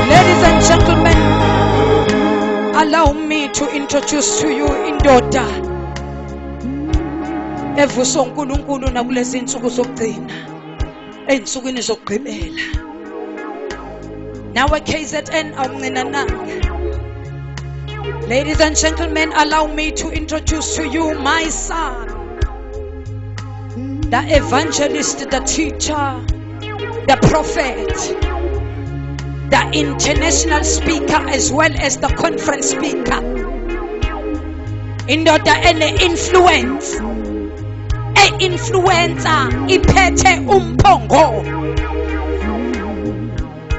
Ladies and gentlemen, allow me to introduce to you indoda evusa uNkulunkulu nakulezi insuku zokugcina einsukwini zokugqibela. Nawe KZN awumncinananga. Ladies and gentlemen, allow me to introduce to you my son, the evangelist, the teacher, the prophet, the international speaker as well as the conference speaker. Indoda ene-influence. E-influencer iphethe umphongolo.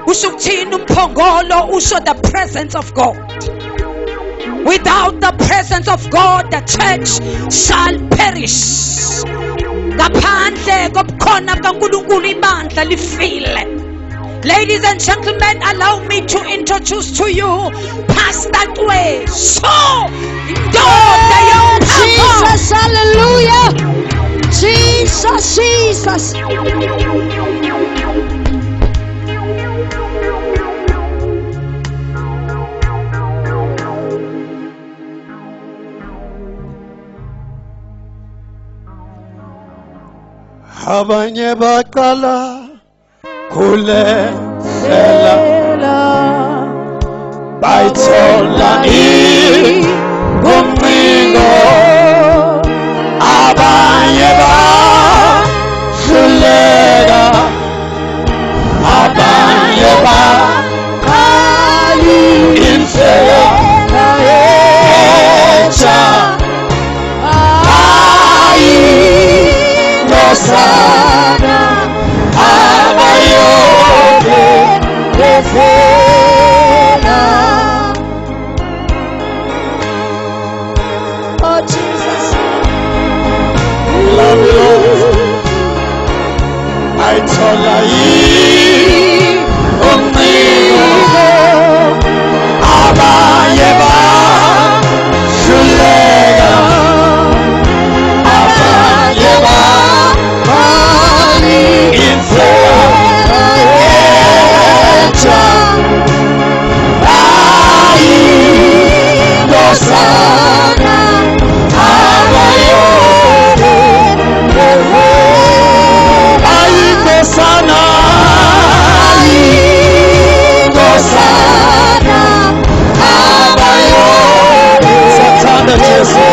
Usho ukuthini umphongolo? Usho the presence of God. Without the presence of God, the church shall perish. Ngaphandle kobukhona bukaNkulunkulu ibandla lifile. Ladies and gentlemen, allow me to introduce to you Pastor Dwe. So, Jesus, hallelujah. Jesus, Jesus. Abanye baqala kulesela bayithola ingumcingo, abanye bahluleka, abanye bakhayi indlela entsha. Sana abayode befela. Oh Jesus, love you. I told you, abaye bashulega, abaye Sana abayode sana abayode Satana Jesu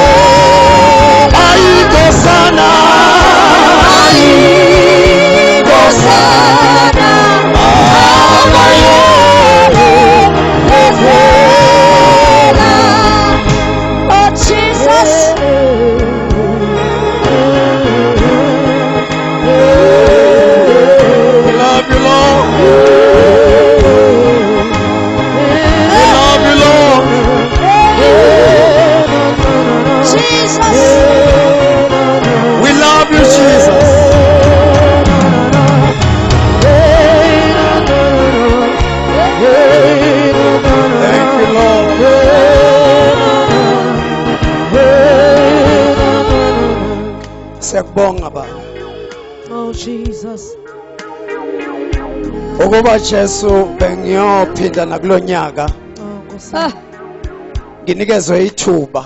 sana sana abayode oh Jesus. Love you, Lord. Love you, Lord. Jesus. We love you, Jesus. Thank you, Lord. Siyakubonga Baba. Oh Jesus. Ukuba Jesu bengiyophinda nakulonyaka nginikezwe ithuba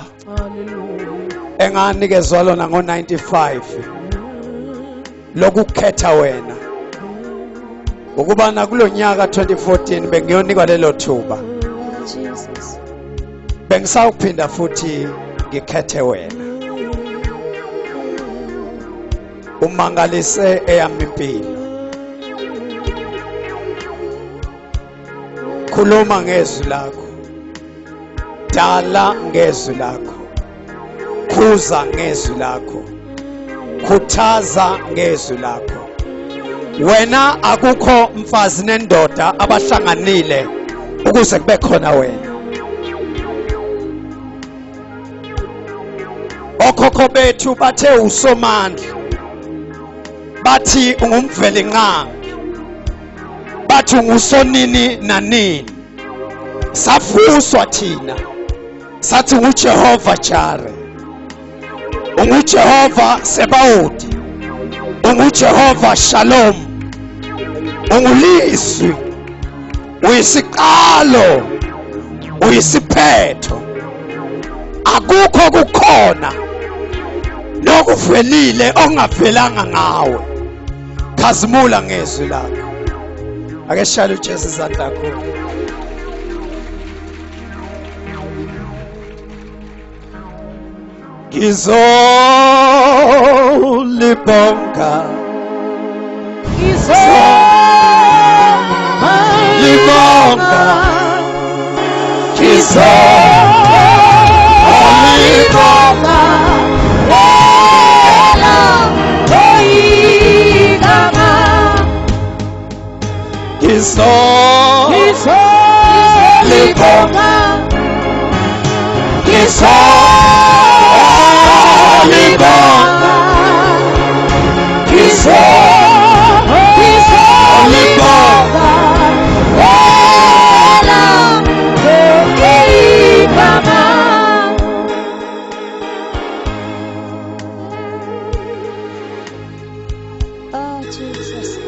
enganikezwa lona ngo95 lokukhetha wena ukuba nakulonyaka 2014 bengiyonikwa lelo thuba Jesus. bengisawuphinda futhi ngikhethe wena umangalise eyami impilo khuluma ngezwi lakho dala ngezwi lakho khuza ngezwi lakho khuthaza ngezwi lakho wena akukho mfazi nendoda abahlanganile ukuze kube khona wena okhokho bethu bathe usomandla bathi ungumveli nqangi bathi ungusonini nanini safuswa thina sathi nguJehova Jare unguJehova Sebaodi unguJehova Shalom ungulizwi uyisiqalo uyisiphetho akukho kukhona nokuvelile ongavelanga ngawe khazimula ngezwi lakho ake shaya uJesu izandla zakho ngizolibonga ngizolibonga ngizolibonga wena oyigama ngizolibonga ngizolibonga ngizolibonga wena oyigama Oh, Jesus.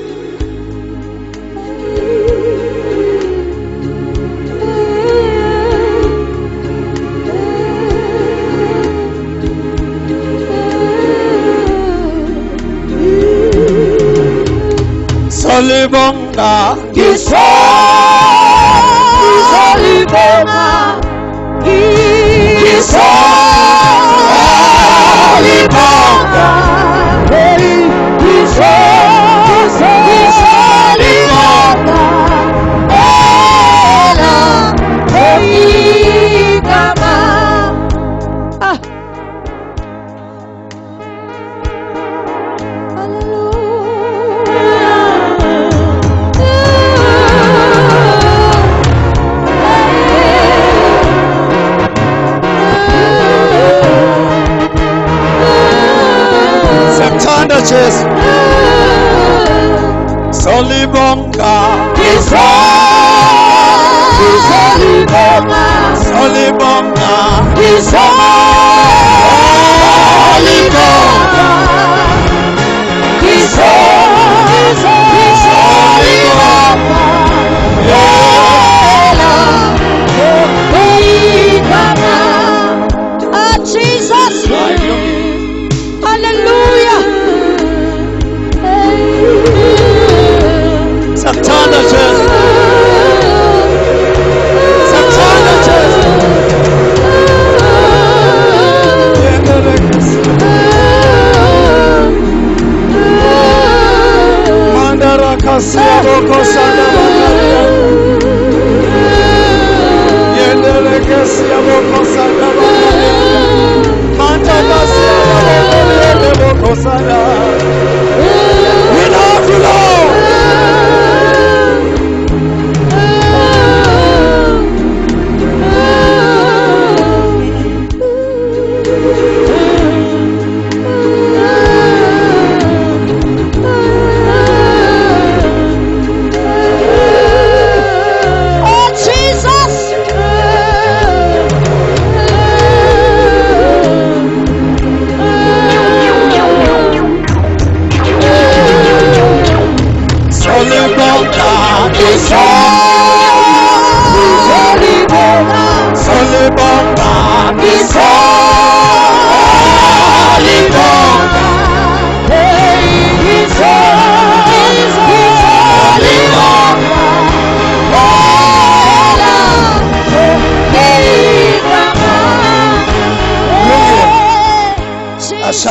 ngizolibonga ngizolibonga ngizolibonga ngizolibonga wena oyigama Siyamthanda Jesu solibonga ngizolibonga solibonga ngizolibonga ngizolibonga wena oyigama Jesus. Hallelujah. Siyamthanda Jesu siyamthanda Jesu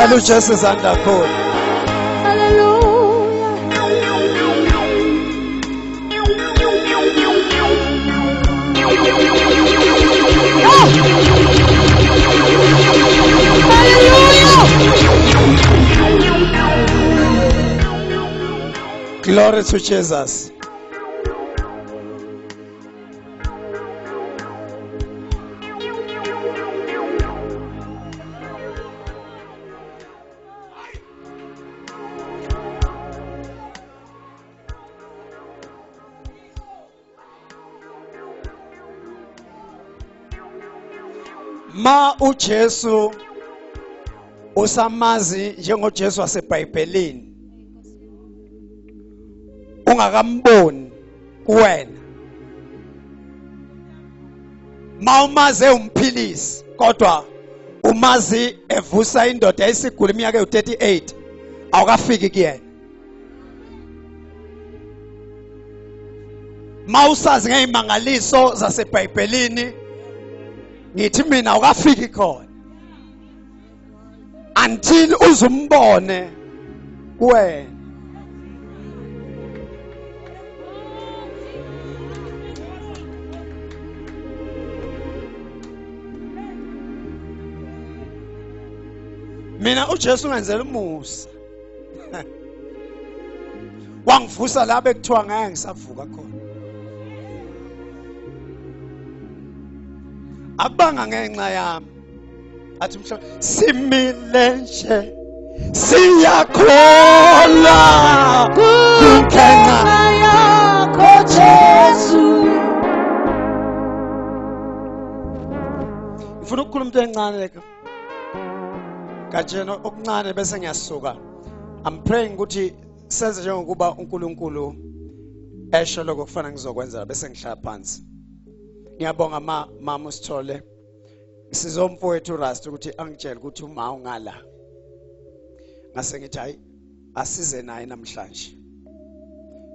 shaya uJesu izandla khona. Hallelujah. Glory to Jesus. Ma uJesu usamazi njengoJesu waseBhayibhelini ungakamboni kuwena, ma umaze umphilisi kodwa umazi evusa indoda esigula iminyaka ewu-38 awukafiki kuyena. Ma usazi ngezimangaliso zaseBhayibhelini ngithi mina awukafiki khona until uzumbone kuwena. Mina uJesu ngenzela umusa. Wangivusa la bekuthiwa ngeke ngisavuka khona. Akubanga ngenxa yami. Athi mhlawumbe simile nje siyakholwa kungenxa yakho Jesu. ngifuna ukukhuluma into encane leka. Kajeno okuncane bese ngiyasuka. I'm praying ukuthi senze njengokuba uNkulunkulu esho lokho kufana ngizokwenza bese ngihlala phansi. Ngiyabonga mama usithole. Sizomfowethu Rust ukuthi angitshele ukuthi uma ungala. Ngase ngithi hayi asize naye namhlanje.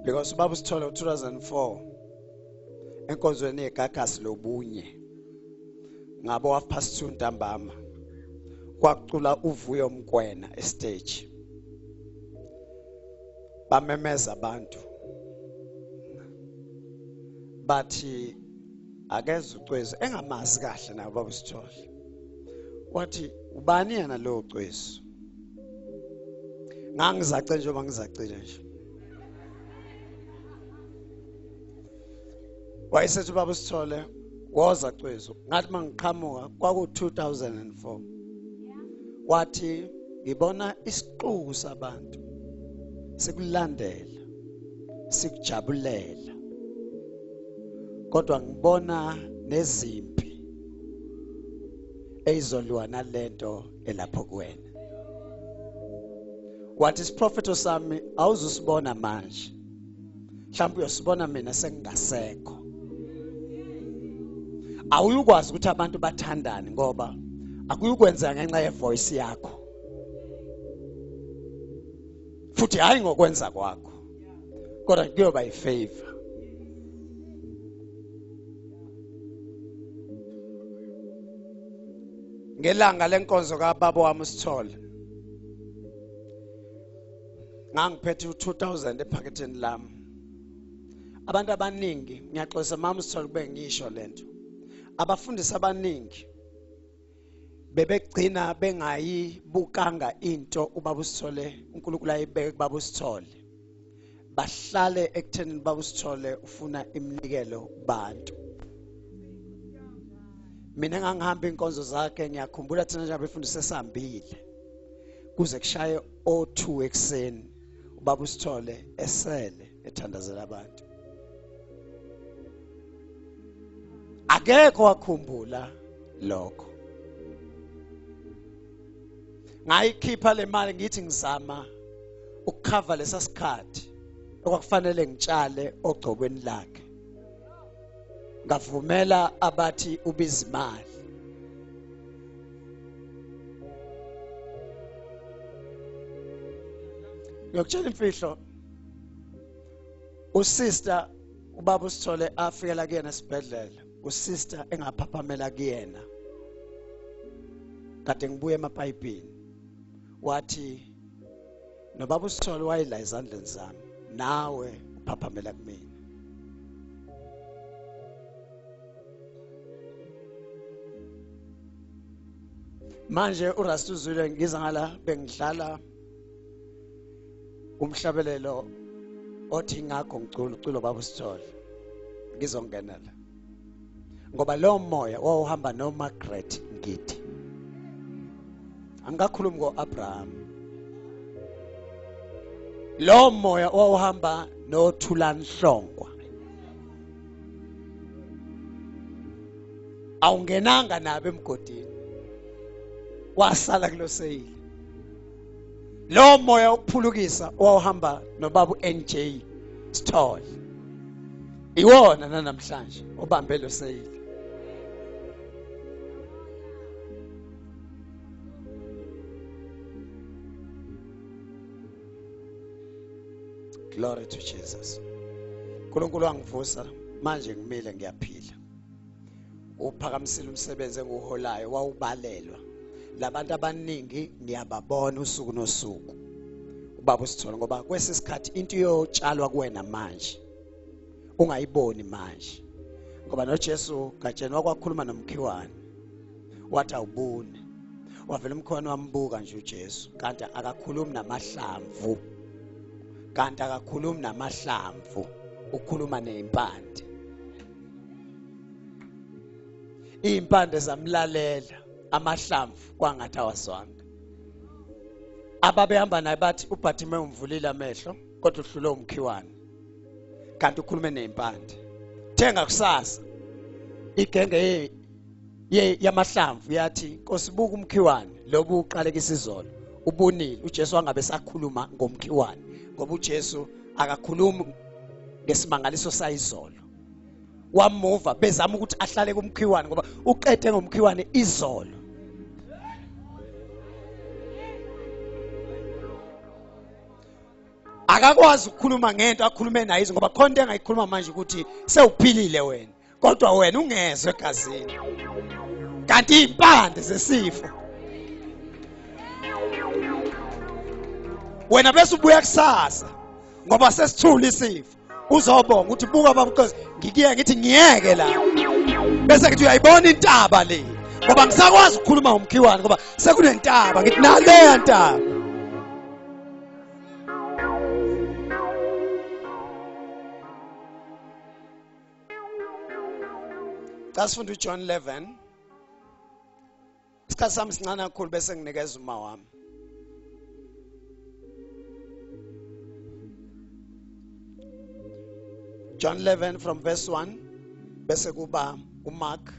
Because ubaba usithole u2004 enkonzweni yeGagasi lobunye. Ngabo half past 2 ntambama. Kwakucula uvuyo Mkwena estage. Bamemeza abantu. Bathi akeze uCwezu engamazi kahle naye baba usithole. Wathi ubani yena lo Cwezu? Ngangizace njengoba ngizacile nje. Wayesethi baba usithole woza Cwezu. Ngathi mangiqhamuka kwaku 2004. Wathi ngibona isiqhubu sabantu sikulandela sikujabulela kodwa ngibona nezimpi ezolwa nalento elapho kuwena. Wathi isiprofeto sami awuzusibona manje, mhlawumbe uyosibona mina sengingasekho. Awuyukwazi ukuthi abantu bathandane ngoba akuyukwenza ngenxa yevoice yakho futhi hayi ngokwenza kwakho kodwa kuyoba ifavor. Ngelanga lenkonzo kababa wami usithole ngangiphethe u2000 ephaketheni lami. Abantu abaningi ngiyaxolisa mama usithole kube ngisho lento. Abafundisi abaningi bebegcina bengayibukanga into ubaba usithole uNkulunkulu ayibeke kubaba usithole. Bahlale ekuthenini baba usithole ufuna iminikelo bantu. Mina ngangihamba inkonzo zakhe ngiyakhumbula thina nje abefundisi esambile kuze kushaye o2 ekseni ubaba usithole esele ethandazela abantu. Akekho wakhumbula lokho. Ngayikhipha le mali ngithi ngizama ukukhava lesa sikhathi okwakufanele ngitshale ogcokweni lakhe. Ngavumela abathi ubiza imali. Ngiyokutshela imfihlo. Usister ubaba usithole afikela kuyena esibhedlela. Usister engaphaphamela kuyena. Kade ngibuye emapayipini. wathi nobaba uSithole wayela ezandleni zami nawe uphaphamela kumina. Manje uRastu Zulu ngiza ngala bengidlala umhlabelelo othi ngakho ngicula uculo baba uSithole ngizongenela ngoba lo moya wawuhamba no Margaret Ngidi angakhuluma ngoAbraham lo moya wawuhamba no Thulani Hlongwa awungenanga nabe emgodini wasala kuloseyile lo moya ukuphulukisa wawuhamba nobaba uNJ Sithole iwona namhlanje obambe lo seyile. Glory to Jesus. uNkulunkulu wangivusa manje ngimile ngiyaphila. Uphakamisile umsebenzi enguholayo wawubalelwa. Labantu abaningi ngiyababona usuku nosuku. Ubaba uSithole ngoba kwesisikhathi into yotshalwa kuwena manje ungayiboni manje. Ngoba noJesu kajeni wakwakhuluma nomkhiwane. Wathi awubone. Wavela umkhiwane wambuka nje uJesu kanti akakhulumi namahlamvu. Kanti akakhulumi namahlamvu ukhuluma neimpande. Impande zamlalela amahlamvu kwangathi awaswanga. Ababehamba naye bathi uBhathime umvulile amehlo kodwa uhlule umkhiwane. Kanti ukhulume neimpande. Thenga kusasa igenge yamahlamvu yathi Nkosi buka umkhiwane lobu uqalekisa izolo ubunile uJesu wangabe sakhuluma ngomkhiwane ngoba uJesu akakhulumi ngesimangaliso sayizolo. Wamuva bezama ukuthi ahlale kumkhiwane ngoba uqede ngomkhiwane izolo. Akakwazi ukukhuluma ngento akhulume nayo izo ngoba khona into engayikhuluma manje ukuthi sewuphilile wena kodwa wena ungezwe egazini. Kanti impande zesifo wena bese ubuya kusasa ngoba sesithula isifo uzobonga ukuthi buka baba because ngikiye ngithi ngiyeke la bese ngithi uyayibona intaba le ngoba ngisakwazi ukukhuluma ngomkhiwane ngoba sekunentaba ngithi naleya ntaba. Kasifunda uJohn 11 isikhathi sami sincane kakhulu bese nginikeza uma wami. John 11 from verse 1 bese kuba uMark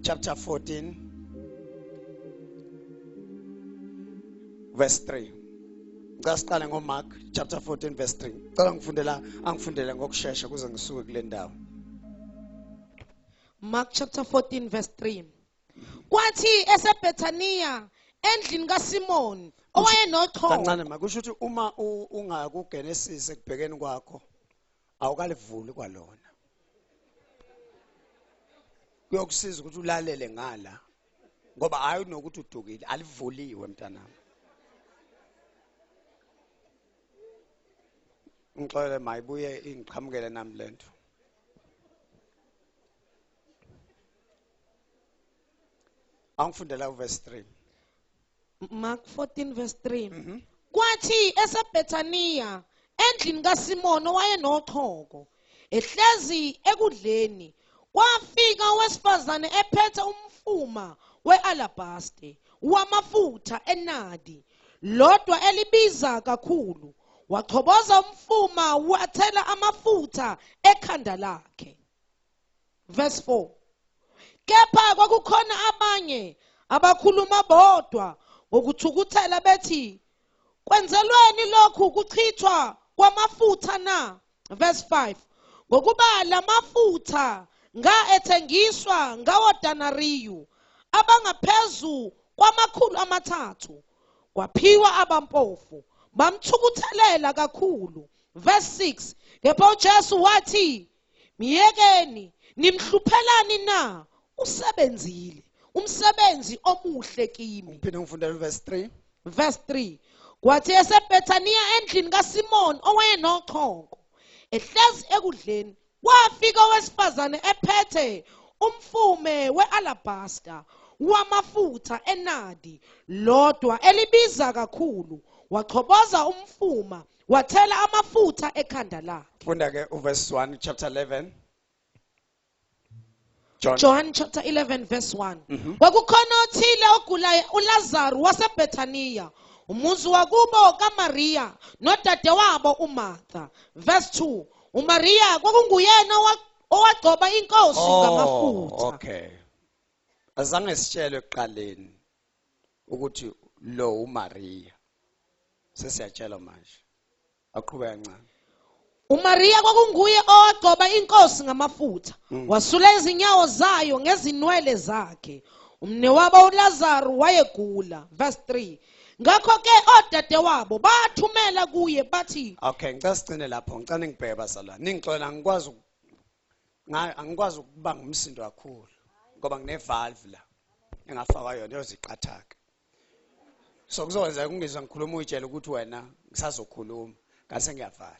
chapter 14 verse 3. Ngasiqala ngoMark chapter 14 verse 3. Ngicela angifundele ngokusheshsha kuze ngisuke kule ndawo. Mark chapter 14 verse 3. Kwathi eseBethania endlini kaSimon owayenoxhobo. Kancane makusho ukuthi uma ungakuGenesis ekubhekeni kwakho awukalivuli kwalona. Kuyokusiza ukuthi ulalele ngala ngoba hayi nokuthi udukile alivuliwe mntanami. Ngixole mayibuye ingiqhamukele nami lento. Angifundela uverse 3. Mark 14 verse 3. Kwathi eseBethania endlini kaSimon owayenoxhoko ehlezi ekudleni kwafika owesifazane ephethe umfuma wealabaster wamafutha enadi lodwa elibiza kakhulu wachoboza umfuma wathela amafutha ekhanda lakhe. Verse 4. Kepha kwakukhona abanye abakhuluma bodwa ngokuthukuthela bethi kwenzelweni lokhu kuchithwa kwamafutha na. Verse 5. Ngokuba lamafutha ethengiswa ngawodanariyu abangaphezu kwama300 kwaphiwa abampofu bamthukuthelela kakhulu. Verse 6. Kepha uJesu wathi miyekeni nimhluphelani na usebenzile umsebenzi omuhle kimi. Uphinde ngifundele verse 3. Verse 3. Kwathi eseBethania endlini kaSimoni owayenochongo ehlezi ekudleni kwafika owesifazane ephethe umfume we-alabasta wamafutha enadi lodwa elibiza kakhulu, wachoboza umfuma wathela amafutha ekhanda lakhe. Funda ke uverse 1 chapter 11. John chapter 11 verse 1. Kwakukhona othile ogulayo uLazaro waseBethania, umuzi wakubo kaMaria nodadewabo uMartha. Verse 2. uMaria kwakunguyena owagcoba inkosi ngamafutha. Okay. Azange sitshelwe ekuqaleni ukuthi lo uMaria. Sesiyatshela manje. Aqhubeka kancane. uMaria kwakunguye owagcoba inkosi ngamafutha, wasula izinyawo zayo ngezinwele zakhe. Umnewabo uLazaro wayegula. Verse 3. Ngakho ke odadewabo bathumela kuye bathi, Okay, ngicela sigcine lapho. Ngicela ngibheke bazalwane. Ningixolela angikwazi ukubanga umsindo kakhulu ngoba ngine valve la engafakwa yona yoziqathaka. So kuzokwenza ungizwa ngikhuluma uyitshela ukuthi wena ngisazokhuluma ngase ngiyavala.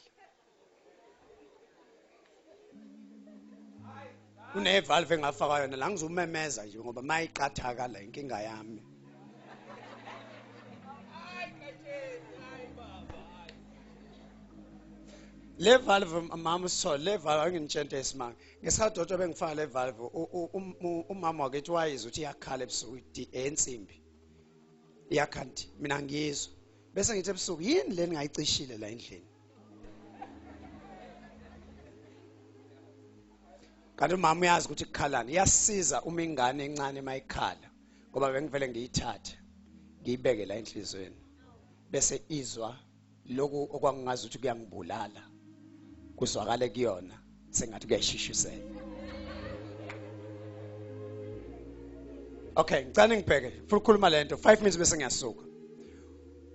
Une valve engafakwa yona la ngizumemeza nje ngoba mayiqathaka la inkinga yami. Le valve mama so le valve angintshente isimanga. Ngesikhathi Dr. bengifaka le valve umama wakethi wayizwa ukuthi iyakhala ebusuku ensimbi. Iyakhanti mina ngiyizwa. Bese ngithi ebusuku yini le ngayicishile la endlini. Kanti umama uyazi ukuthi kukhalani. Iyasiza uma ingane encane mayikhala ngoba bengivele ngiyithathe ngiyibeke la enhlizweni. Bese izwa lokhu okwangazi ukuthi kuyangibulala. Kuzwakale kuyona sengathi kuyayishishusela. Okay, ngicela ngibheke futhi ukukhuluma lento 5 minutes bese ngiyasuka.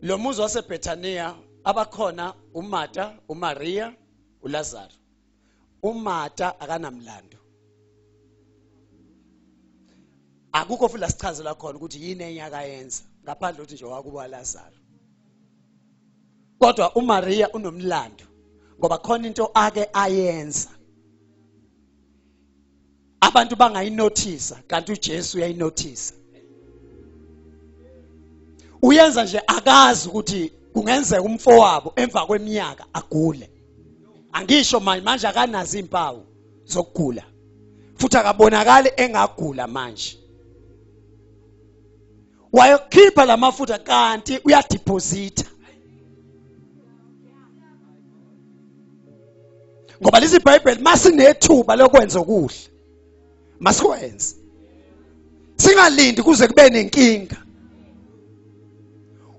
Lo muzi waseBethania abakhona uMartha, uMaria, uLazaro. uMartha akanamlando. Akukho futhi lasichazela khona ukuthi yini enyaka yenza ngaphandle ukuthi nje wakuba uLazaro. Kodwa uMaria unomlando ngoba khona into ake ayenza abantu bangayinothisa kanti uJesu uyayinothisa. Uyenza nje akazi ukuthi kungenzeka umfowabo emva kweminyaka agule. Angisho manje akanazi impawu zokugula. Futhi akabonakali engagula manje. Wayokhipha lamafutha kanti uyadeposita. Ngoba lezi iBhayibheli masinethuba lokwenza okuhle. Masikwenze. Singalindi kuze kube nenkinga.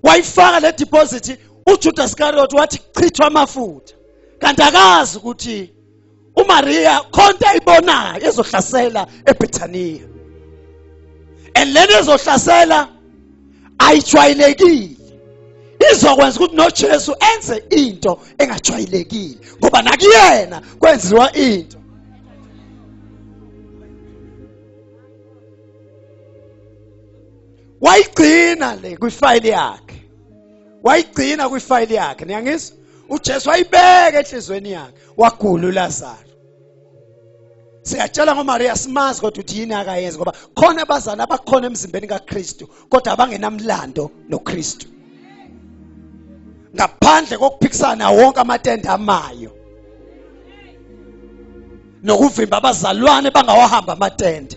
Wayifaka le deposit uJudas Iscariot wathi chithwa amafutha. Kanti akazi ukuthi uMaria khonto ayibonayo ezohlasela eBethania. Elena ezohlasela ayijwayelekile. Izokwenza ukuthi noJesu enze into engajwayelekile ngoba nakuyena kwenziwa into. Wayigcina le kwifile yakhe. Wayigcina kwifile yakhe. Niyangizwa? uJesu wayibeka enhlizweni yakhe wagula uLazaro. Siyatshela ngoMaria simazi kodwa uthi yini akayenza ngoba khona abazana abakhona emzimbeni kaKristu kodwa abangenamlando noKristu. Ngaphandle kokuphikisana wonke amatende amayo nokuvimba abazalwane bangawahamba amatende.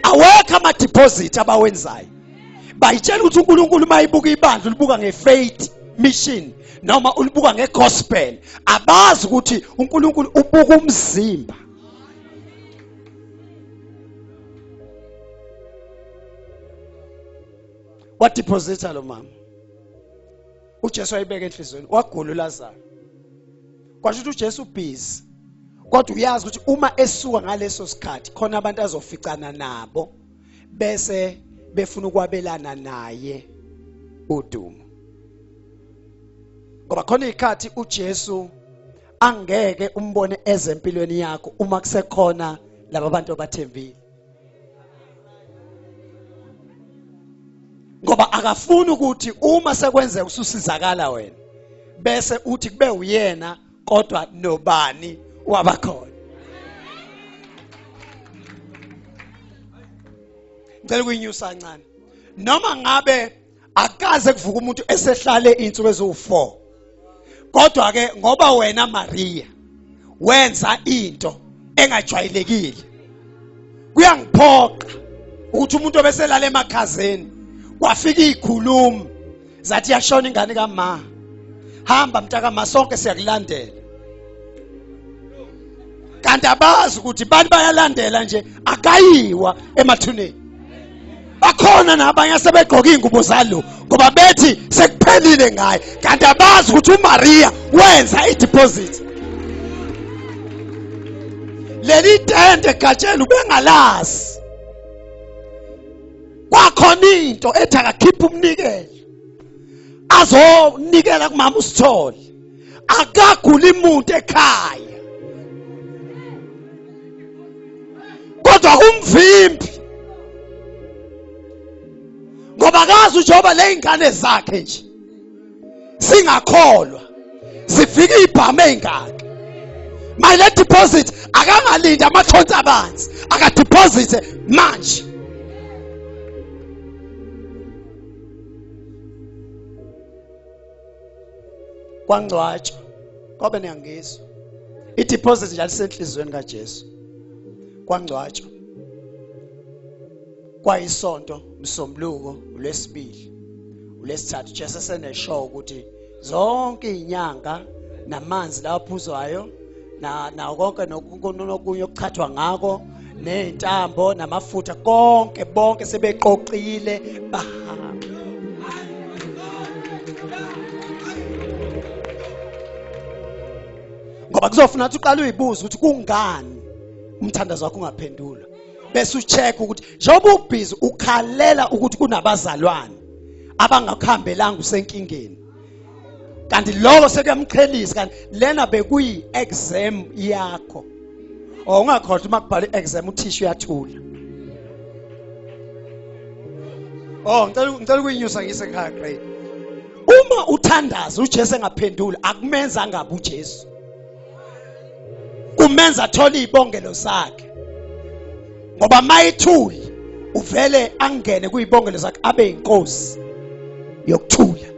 Awekho ama deposit abawenzayo. Bayitshela ukuthi uNkulunkulu mayibuka ibandla ulibuka ngefaith mission noma ulibuka ngegospel. Abazi ukuthi uNkulunkulu ubuka umzimba. What deposita lo mama? uJesu wayibeka enhlizweni wagula uLazaro. Kwasho ukuthi uJesu busy. Kodwa uyazi ukuthi uma esuka ngaleso sikhathi khona abantu azoficana nabo bese befuna ukwabelana naye udumo. Ngoba khona ikhathi uJesu angeke umbone ezempilweni yakho uma kusekhona laba bantu abathembile. ngoba akafuni ukuthi uma sekwenzeka ususizakala wena bese uthi kube uyena kodwa nobani wabakhona. Ngicela ukuyinyusa kancane. Noma ngabe akaze kuvuka umuntu esehlale insuku eziwu4, kodwa ke ngoba wena Maria wenza into engajwayelekile, kuyangiphoqa ukuthi umuntu obeselala emakhazeni kwafika izikhulumi zathi yashona ingane kaMa, hamba mntaka Ma sonke siyakulandela. Kanti abazi ukuthi bani bayalandela nje akayiwa emathuneni. Bakhona nabanye asebegqoka ingubo zalo ngoba bethi sekuphelile ngaye, kanti abazi ukuthi uMaria wenza ideposit. Leli tende egatsheni ubengalazi. Kwakhona into ethi akakhipha umnikelo azonikela kumama uSithole, akagula imuntu ekhaya kodwa kumvimbi ngoba akazi uJehova le ingane zakhe nje singakholwa zifika ibhame engaka. My deposit akangalindi amathonsi abanzi, akadeposit manje. Kwangcwatshwa kwabe niyangizwa ideposit nje alisenhlizweni kaJesu. Kwangcwatshwa kwayisonto Msombuluko uLwesibili uLwesithathu Jesu seneshow ukuthi zonke izinyanga namanzi laphuzwayo na konke nokunye okuchathwa ngako nezintambo namafutha konke bonke sebeqoqile bahamba. Ngoba kuzofuna ukuthi uqale uyibuze ukuthi kungani umthandazo wakho ungaphendulwa, bese ucheck ukuthi njengoba ubhizi ukhalela ukuthi kunabazalwane abangakuhambelanga usenkingeni, kanti lokho sekuyamqhelisa, kanti lena bekuyi exam yakho. Ungakhohlwa uma kubhala exam uthisha uyathula. Ngicela ukuyinyusa ngise ekhaya grade. Uma uthandaza uJesu engaphendula akumenza angabe uJesu, kumenza athola izibongelo zakhe. Ngoba mayithuli uvele angene kuyibongelo zakhe abe inkosi yokuthula.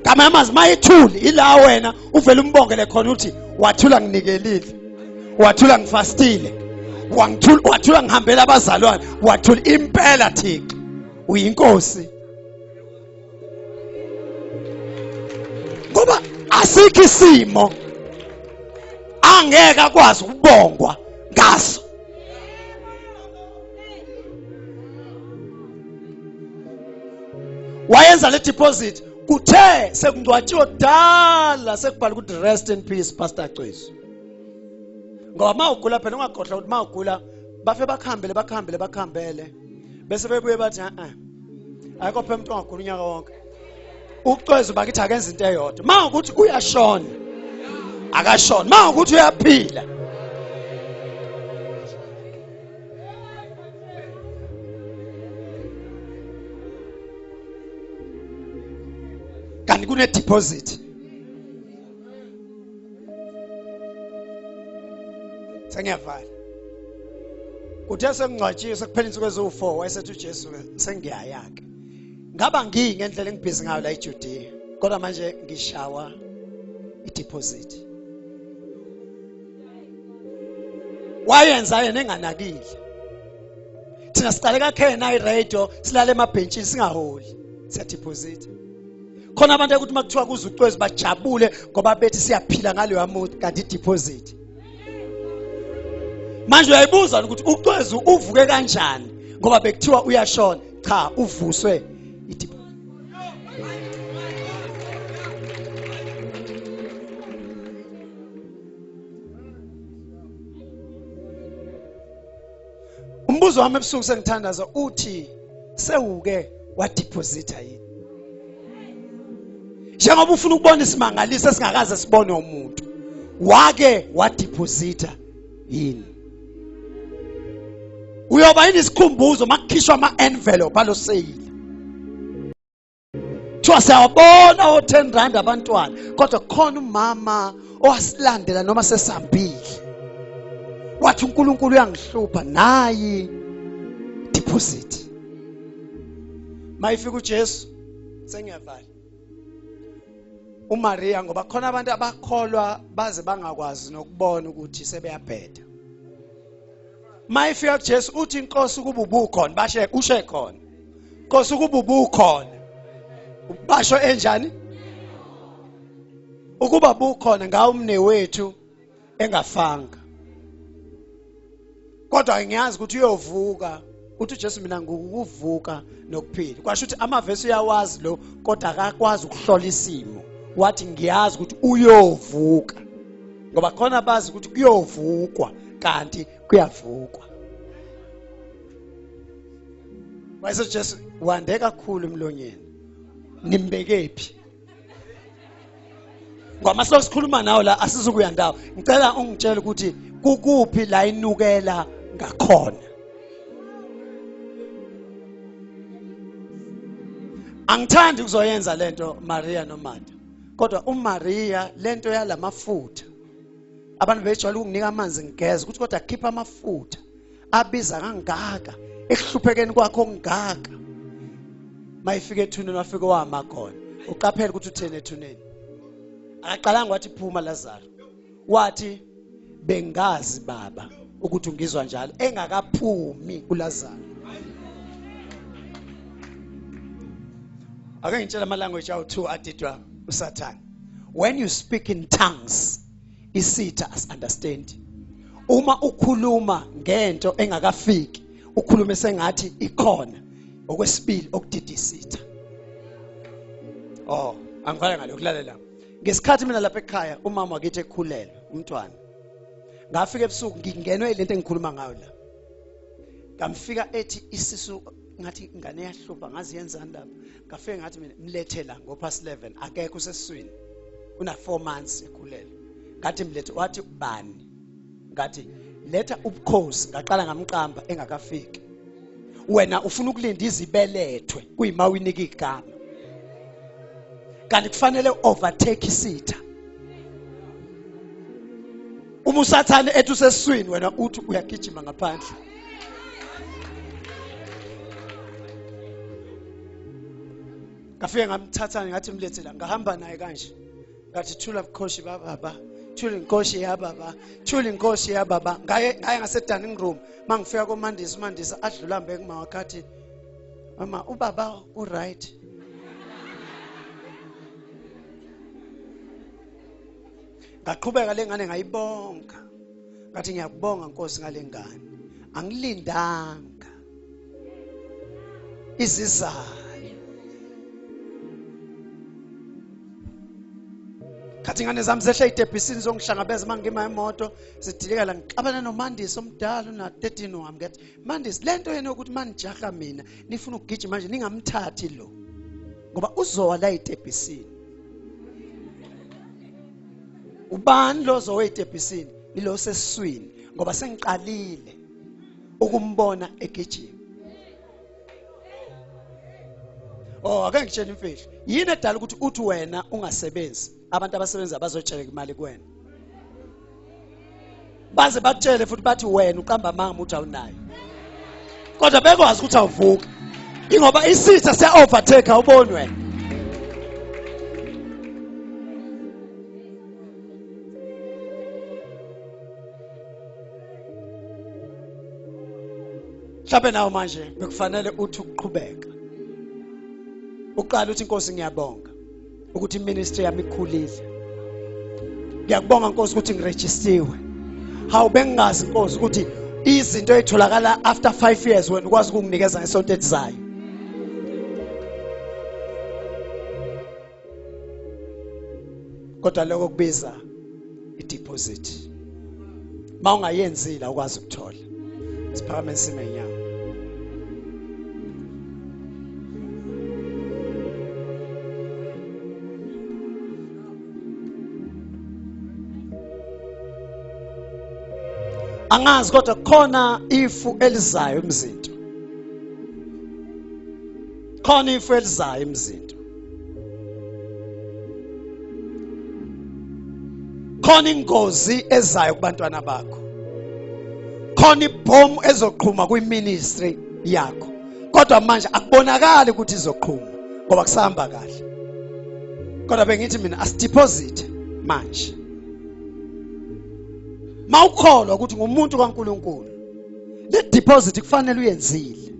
Kama yamazi mayithuli ila wena uvele umbongele khona uthi wathula nginikelile, wathula ngifastile, wathula ngihambela abazalwane, wathula impela Thixo uyinkosi. Ngoba asikho isimo angeke akwazi ukubongwa ngaso. Wayenza le deposit kuthe sekungcwatshiwe kudala sekubhala ukuthi rest in peace Pastor Cwesu. Ngoba mawugula phela ungakhohlwa ukuthi mawugula bafe bakhambele bese bebuye bathi ayikho phela umuntu ongagula unyaka wonke. UCwezu bakithi akenza into eyodwa. Mawukuthi uyashona akashona, mawukuthi uyaphila kanti kune deposit. Sengiyavala kuthe sengcwatshiwe sekuphela insuku eziwu4 wayesethi uJesu sengiyayake. Ngaba ngendlela engibhizi ngayo la eJudiya, kodwa manje ngishawa ideposit. Wayenza yena enganakile. Thina siqale kakhena iradio silale emabhentshini singaholi siya deposit. Khona abantu ukuthi makuthiwa kuze uCwezu bajabule ngoba bethi siyaphila ngaleyo amuthi kanti deposit. Manje uyayibuza ukuthi uCwezu uvuke kanjani ngoba bekuthiwa uyashona. Cha, uvuswe ideposit. Umbuzo wami ebusuku sengithandaza uthi sewuke wadeposita yini? Njengoba ufuna ukubona isimangaliso esingakaze sibone umuntu, wake wadeposita yini? Uyoba yini isikhumbuzo makukhishwa ama envelope aloseyile? kuthiwa siyabona o10 rand abantwana kodwa khona umama owasilandela noma sesambili wathi uNkulunkulu uyangihlupha nayi deposit mayifika uJesu sengiyavala uMaria ngoba khona abantu abakholwa baze bangakwazi nokubona ukuthi sebeyabheda mayifika kuJesu uthi inkosi ukuba ubukhona bashe ushe khona inkosi ukuba ubukhona basho enjani ukuba bukhona ngawo umne wethu engafanga kodwa ngiyazi ukuthi uyovuka uthi uJesu mina ngukuvuka nokuphila kwasho ukuthi amavesi uyawazi lo kodwa akakwazi ukuhlola isimo wathi ngiyazi ukuthi uyovuka ngoba khona bazi ukuthi kuyovukwa kanti kuyavukwa wayese Jesu wande kakhulu emlonyeni nimbekephi ngoba mase sikhuluma nawe la asizukuya ndawo ngicela ungitshele ukuthi kukuphi la inukela ngakhona angithandi ukuzoyenza lento Maria noMartha kodwa uMaria lento yalamafutha abantu bejwayele ukunginika amanzi ngigeze ukuthi kodwa khipha amafutha abiza kangaka ekuhluphekeni kwakho ngaka mayifike ethuneni wafika wamakhona uqaphela ukuthi uthene ethuneni akaqalanga wathi phuma Lazaro wathi bengazi baba ukuthi ungizwa njalo engakaphumi uLazaro ake ngitshela ama language awu2 adidwa uSathane when you speak in tongues isitha understand uma ukhuluma ngento engakafiki ukhulume sengathi ikhona okwesibili okudida isitha angifana ngalo kulalela ngesikhathi mina lapha ekhaya umama wakithi ekhulelwe umntwana ngafika ebusuku ngingenwe lento engikhuluma ngayo la ngamfika ethi isisu ngathi ingane yahlupha ngazi yenzani lapha ngafike ngathi mina mlethela ngo-11 akekho usesiswini una 4 months ekhulelwe ngathi mlethe wathi bani ngathi letha ubukhosi ngaqala ngamqamba engakafiki wena ufuna ukulinda izibelethwe kuyimawiniki igama kanti kufanele overtake isitha uma uSathane ethi usesiswini wena uthi uyagijima ngaphandle ngafike ngamthatha ngathi mlethela ngahamba naye kanje ngathi thula bukhoshi baba thula inkosi ya baba thula inkosi ya baba ngaye ngase dining room mangifika koMandisi uMandisi adlula mbe kumawakhathi mama ubaba uright ngaqhubeka lengane ngayibonga ngathi ngiyakubonga Nkosi ngalengane angilindanga izizayo kathi ngane zami zehla idebhisini zongihlangabeza mangima emoto sidilika la ngixabana noMandisi omdala una 13 wami ngathi Mandisi lento yena ukuthi manijaha mina nifuna ukugijima manje ningamthathi lo ngoba uzowa la idebhisini ubani lo zowa idebhisini ilo sesiswini ngoba sengiqalile ukumbona egijima ake ngitshela imfihlo yini edala ukuthi uthi wena ungasebenzi abantu abasebenza bazotshela imali kuwena baze bakutshele futhi bathi wena uqamba amanga uthi awunayo kodwa bekwazi ukuthi awuvuka ingoba isitha siya overtake awuboni wena mhlawumbe nawo manje bekufanele uthi ukuqhubeka uqala uthi Nkosi ngiyabonga ukuthi ministry yami ikhulile ngiyakubonga Nkosi ukuthi ngiregistiwe hawu bengazi Nkosi ukuthi izinto ezitholakala after 5 years wena ukwazi ukunginikeza ngesonto elizayo kodwa lokho kubiza ideposit mawungayenzile ukwazi ukuthola siphakame sime nyawo angazi kodwa khona ifu elizayo emzinto khona ifu elizayo emzinto khona ingozi ezayo kubantwana bakho, khona ibhomu ezoqhuma kwiministry yakho, kodwa manje akubonakali ukuthi izoqhuma ngoba kusahamba kahle. Kodwa bengithi mina asideposit manje. Mawukholwa ukuthi ngumuntu kaNkuluNkulu, le deposit kufanele uyenzile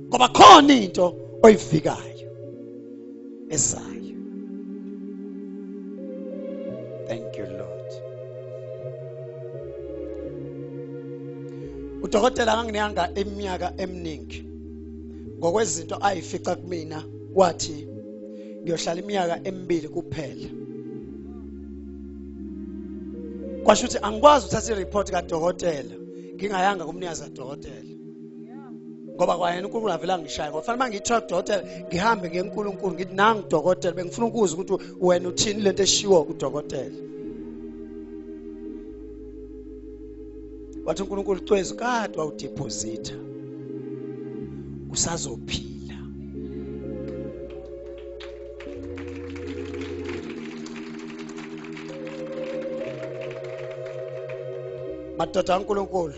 ngoba khona into oyivikayo esayo. Thank you Lord. Udokotela ngangineyanga eminyaka eminingi ngokwezinto ayifica kumina, wathi ngiyohlala iminyaka emibili kuphela. Kwasho ukuthi angikwazi ukuthatha i-report kadokotela ngingayanga kumnikazi kadokotela ngoba kwayena uNkulunkulu avela ngishaya. Ngoba fanele mangithola udokotela ngihambe ngiye kuNkulunkulu ngithi nangu udokotela bengifuna ukuzwa ukuthi wena uthini lento eshiwo kudokotela. Wathi uNkulunkulu cwezi kade wawudeposita usazophila. Madoda kaNkulunkulu,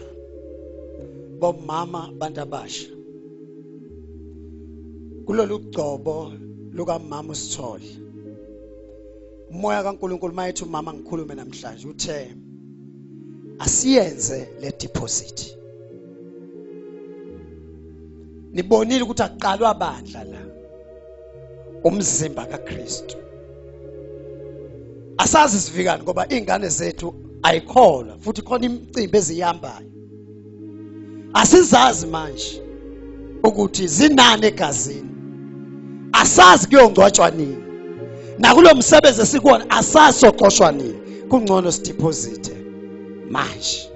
bomama bantu abasha, kulolu gcobo lukaMama uSithole, umoya kaNkulunkulu mayethi umama ngikhulume namhlanje uthe asiyenze le deposit. Nibonile ukuthi aqalwa bandla la, umzimba kaKristu. Asazi sivikani ngoba ingane zethu ayikholwa futhi khona imicimbi ezihambayo. Asizazi manje ukuthi zinani egazini, asazi kuyongcwatshwa nini, nakulo msebenzi esikuwona asazi soxoshwa nini. Kungcono sideposit manje.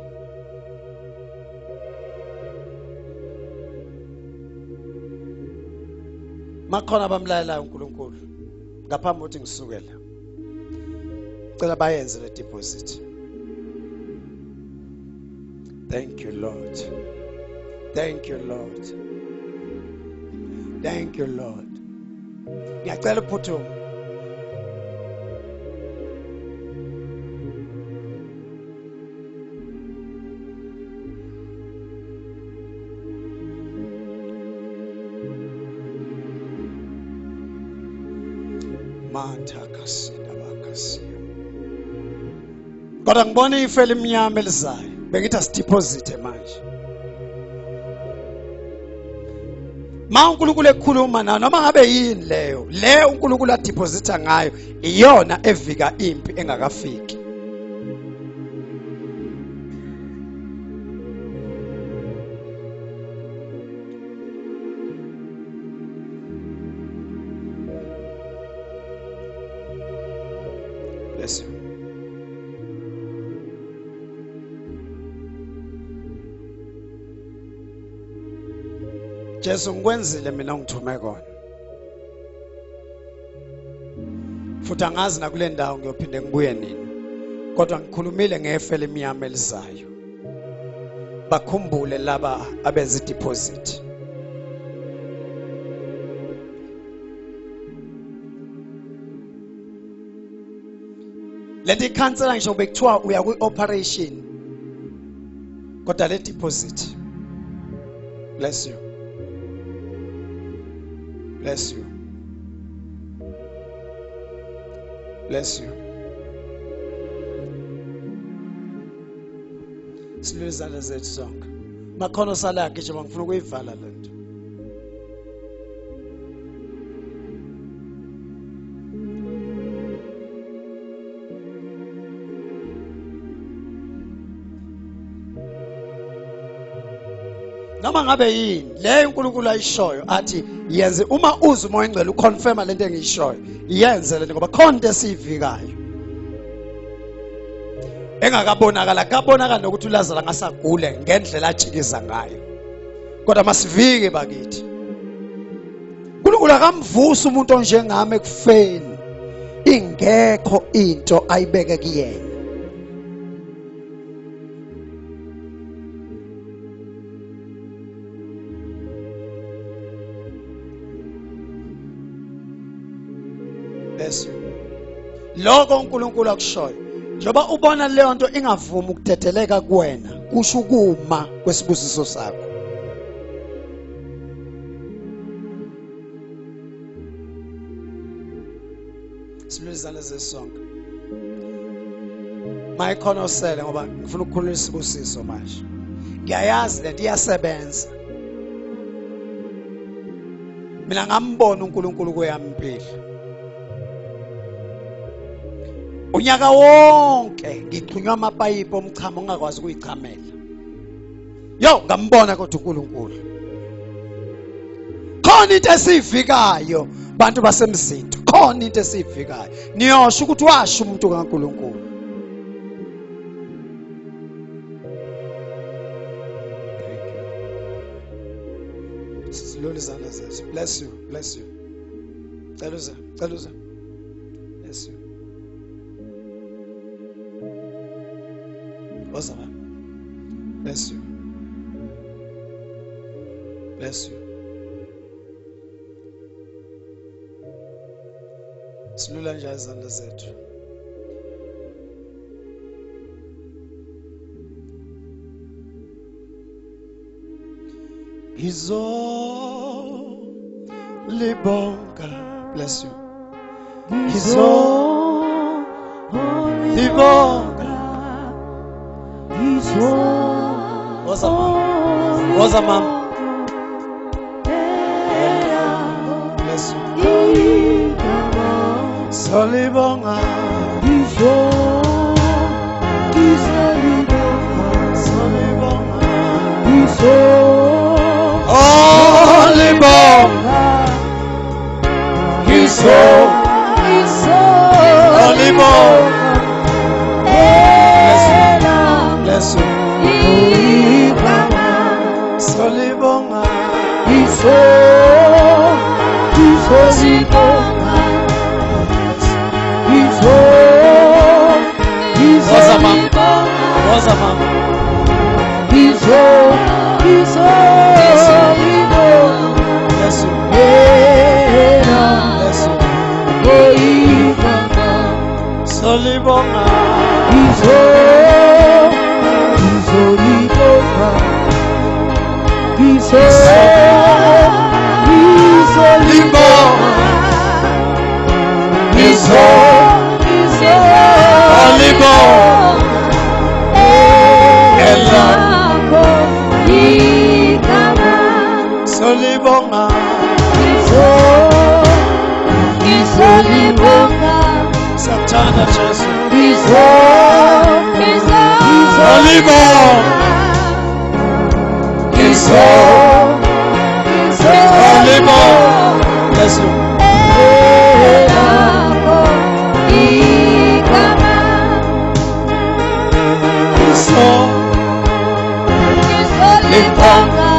Makhona abamlalelayo uNkulunkulu ngaphambi kokuthi ngisukela, cela bayenze le deposit. Thank you Lord. Thank you Lord. Thank you Lord. Ngiyacela uphuthuma. Manta kasina bakasiya. Kodwa ngibona ife elimnyama elizayo. Bengithi asideposit manje. Ma uNkulunkulu ekhuluma nawe noma ngabe yini leyo uNkulunkulu adeposita ngayo iyona evika impi engakafiki. Bless you. Jesu ngikwenzile mina ungithume kona. Futhi angazi na kule ndawo ngiyophinde ngibuye nini. Kodwa ngikhulumile ngefe lemnyama elizayo. Bakhumbule laba abenza deposit. Lento ikhansela ngisho bekuthiwa uya kwi-operation. Kodwa le deposit. Bless you. Bless you. Bless you. Silizana zethu sonke. Makhono sala ngijima ngifuna ukuyivala lento. Noma ngabe yini le uNkulunkulu ayishoyo athi yenze uma uza umoya engcwele uconfirma lento engiyishoyo yenze lento ngoba khona into esivikayo engakabonakala kabonakala nokuthi uLazarus ngasagule ngendlela ajikiza ngayo kodwa masivike bakithi uNkulunkulu akamvusa umuntu onjengami ekufeni ingekho into ayibeke kuyena. Bless you. lokho uNkulunkulu akushoyo njengoba ubona leyo nto ingavumi ukuthetheleka kuwena kusho ukuma kwesibusiso sakho. Silwizana zesonke mayikhonosele ngoba ngifuna ukukhulula isibusiso manje. Ngiyayazi lento iyasebenza. Mina ngambona uNkulunkulu kweyami impilo. Unyaka wonke ngixhunywa amapayipi omchamo ongakwazi ukuyichamela. Yo ngambona kodwa uNkulunkulu. Khona into esivikayo bantu basemzinto. Khona into esivikayo. Niyosho ukuthi washo umuntu kaNkulunkulu. Silolizana zethu. Bless you. Bless you. Celuza. Celuza. Bless you. Wazama. Bless you. Bless you. Silula nje izandla zethu. Libonga. Bless you. Libonga. Wazama. Bless you. Solibonga. Bless you. Solibonga. Wazama. Bless you. Bless you. Solibonga. Solibonga. Satana Jesu. Bless you. Libonga.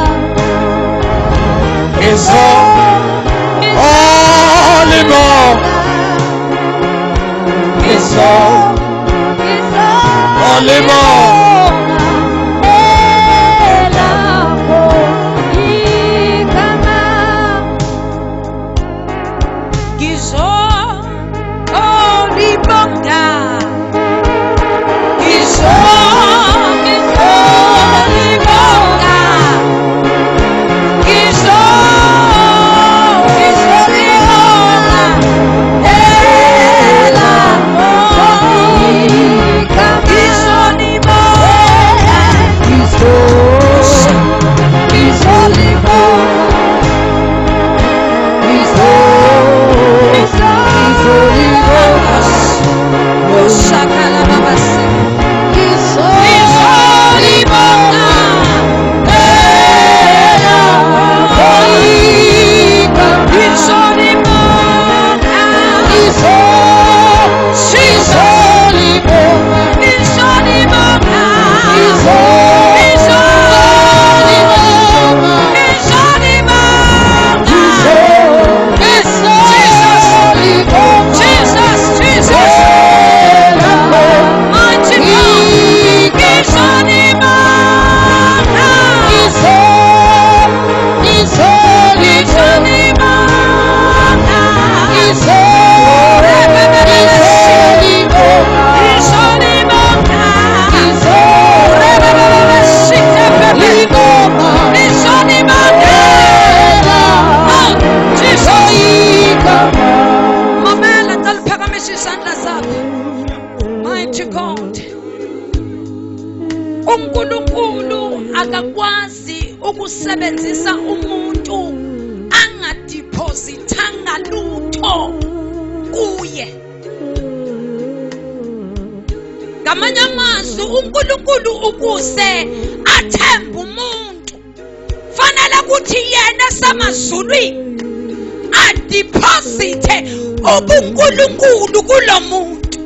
usebenzisa umuntu angadepositanga lutho kuye. Ngamanye amazwi uNkulunkulu ukuze athembe umuntu fanele ukuthi yena samazulwini adeposite ubuNkulunkulu kulo muntu,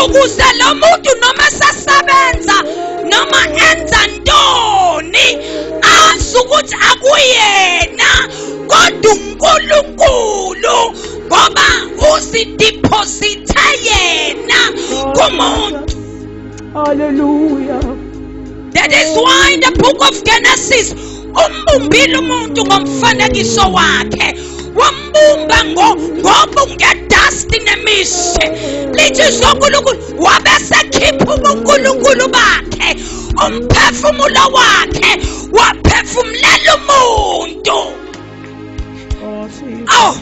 ukuze lo muntu noma sasebenza noma enza ntoni azi ukuthi akuyena kodwa uNkulunkulu ngoba usideposite yena kumuntu. Hallelujah. That is why in the book of Genesis umbumbile umuntu ngomfanekiso wakhe, wambumba ngoba ungedust nemishe. Lithi uNkulunkulu wabesekhipha uNkulunkulu bakhe, umphefumulo wakhe waphefumulela umuntu. Oh,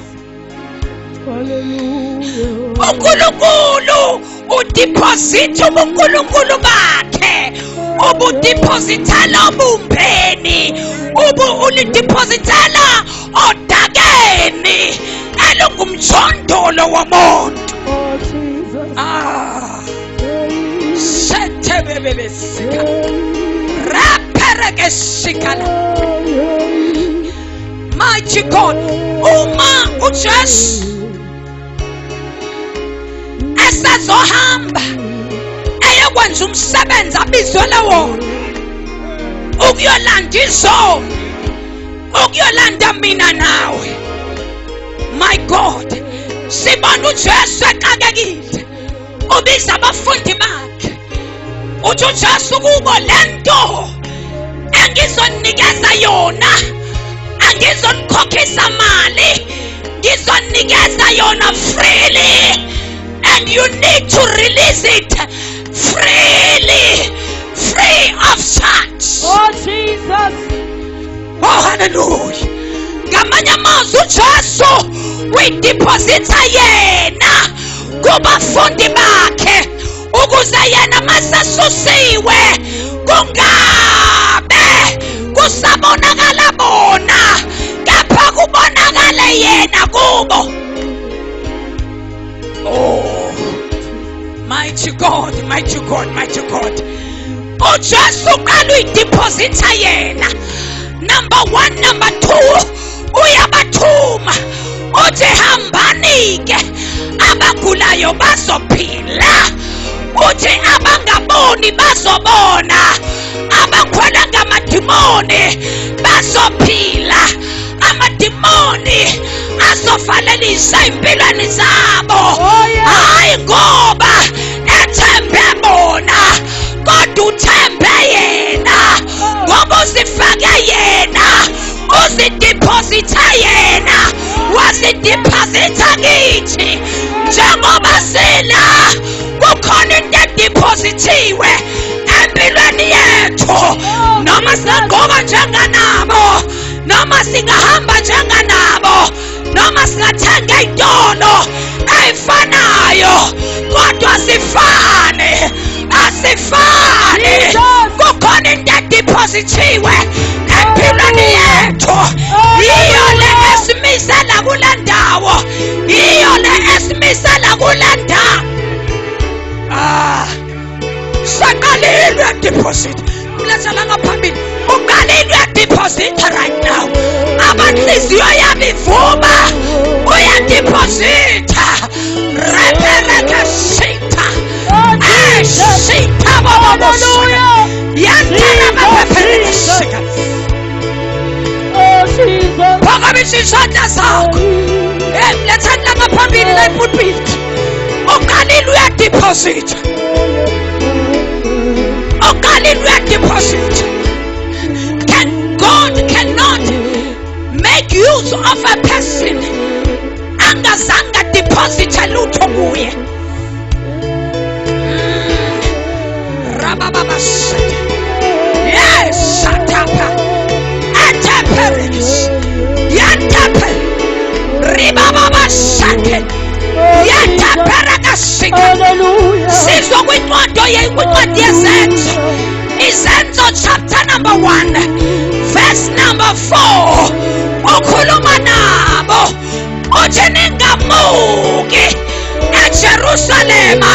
uNkulunkulu udeposite ubuNkulunkulu bakhe, ubudepositela obumbeni, ulidepositela odakeni elungumjondolo womuntu. Shetebebesika raperekeshikala. Mighty God, uma uJesu esazohamba eyokwenza umsebenzi abizwele wona, ukuyolanda izono, ukuyolanda mina nawe. My God, sibona uJesu exakekile, ubiza abafundi bakhe, uthi uJesu kubo lento engizonikeza yona angizonikokhisa mali, ngizonikeza yona freely, and you need to release it freely, free of charge. Oh Jesus. Oh hallelujah. Ngamanye amazwi uJesu uyideposita yena kubafundi bakhe ukuze yena masasusiwe kungabe kusabonakala bona, kepha kubonakale yena kubo. Oh, mighty God, mighty God, mighty God. uJesu qala uyideposita yena. Number 1, number 2, uyabathuma uthi hambani-ke, abagulayo bazophila, uthi abangaboni bazobona, abakhwela ngamadimoni bazophila, amadimoni azovalelisa impilweni zabo. Hayi ngoba ethembe bona kodwa uthembe yena, ngoba uzifake yena, uzideposita yena, wazideposita kithi. Njengoba sila kukhona into edepositiwe empilweni yethu, noma singagqoka njenganabo, noma singahamba njenganabo, noma singathenga izitolo ezifanayo, kodwa sifane, asifani. Kukhona into edepositiwe empilweni yethu, iyo le esimisela kule ndawo, iyo le esimisela kule ndawo. Saqalile deposit. Mlazala ngaphambili, uqalile deposit right now. Abanhliziyo yami ivuma, uyadeposita. Repereka shita. Shita baba soya. Yantana mapepereka shika. Oh Jesus. Phakamisha isandla sakho. Mlazala ngaphambili la pulpit. Uqalile uyadeposita. Deposit. God cannot make use of a person angazanga deposit lutho kuye. Rababa shit. Yes, shatapa. Ataperis. Yatape. Ribaba shit. Yataperaga shit. Sizo kwincwadi yezenzo. Izenzo chapter number 1 Verse number 4. Ukhuluma nabo uthi ningamuki eJerusalema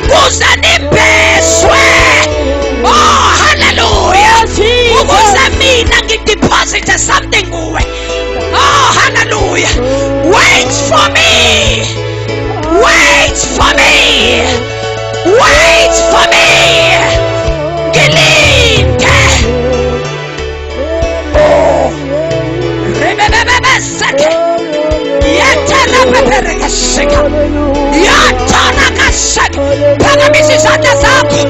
kuze nimbeswe. Oh hallelujah. Ukuze mina ngideposit something kuwe. Oh hallelujah. Wait for me. Wait for me. Wait for me. Gilinde. Oh. Rebebebebe seke. Yetera pepereke shika. Yatana kashaka. Phakamisa izandla zakho.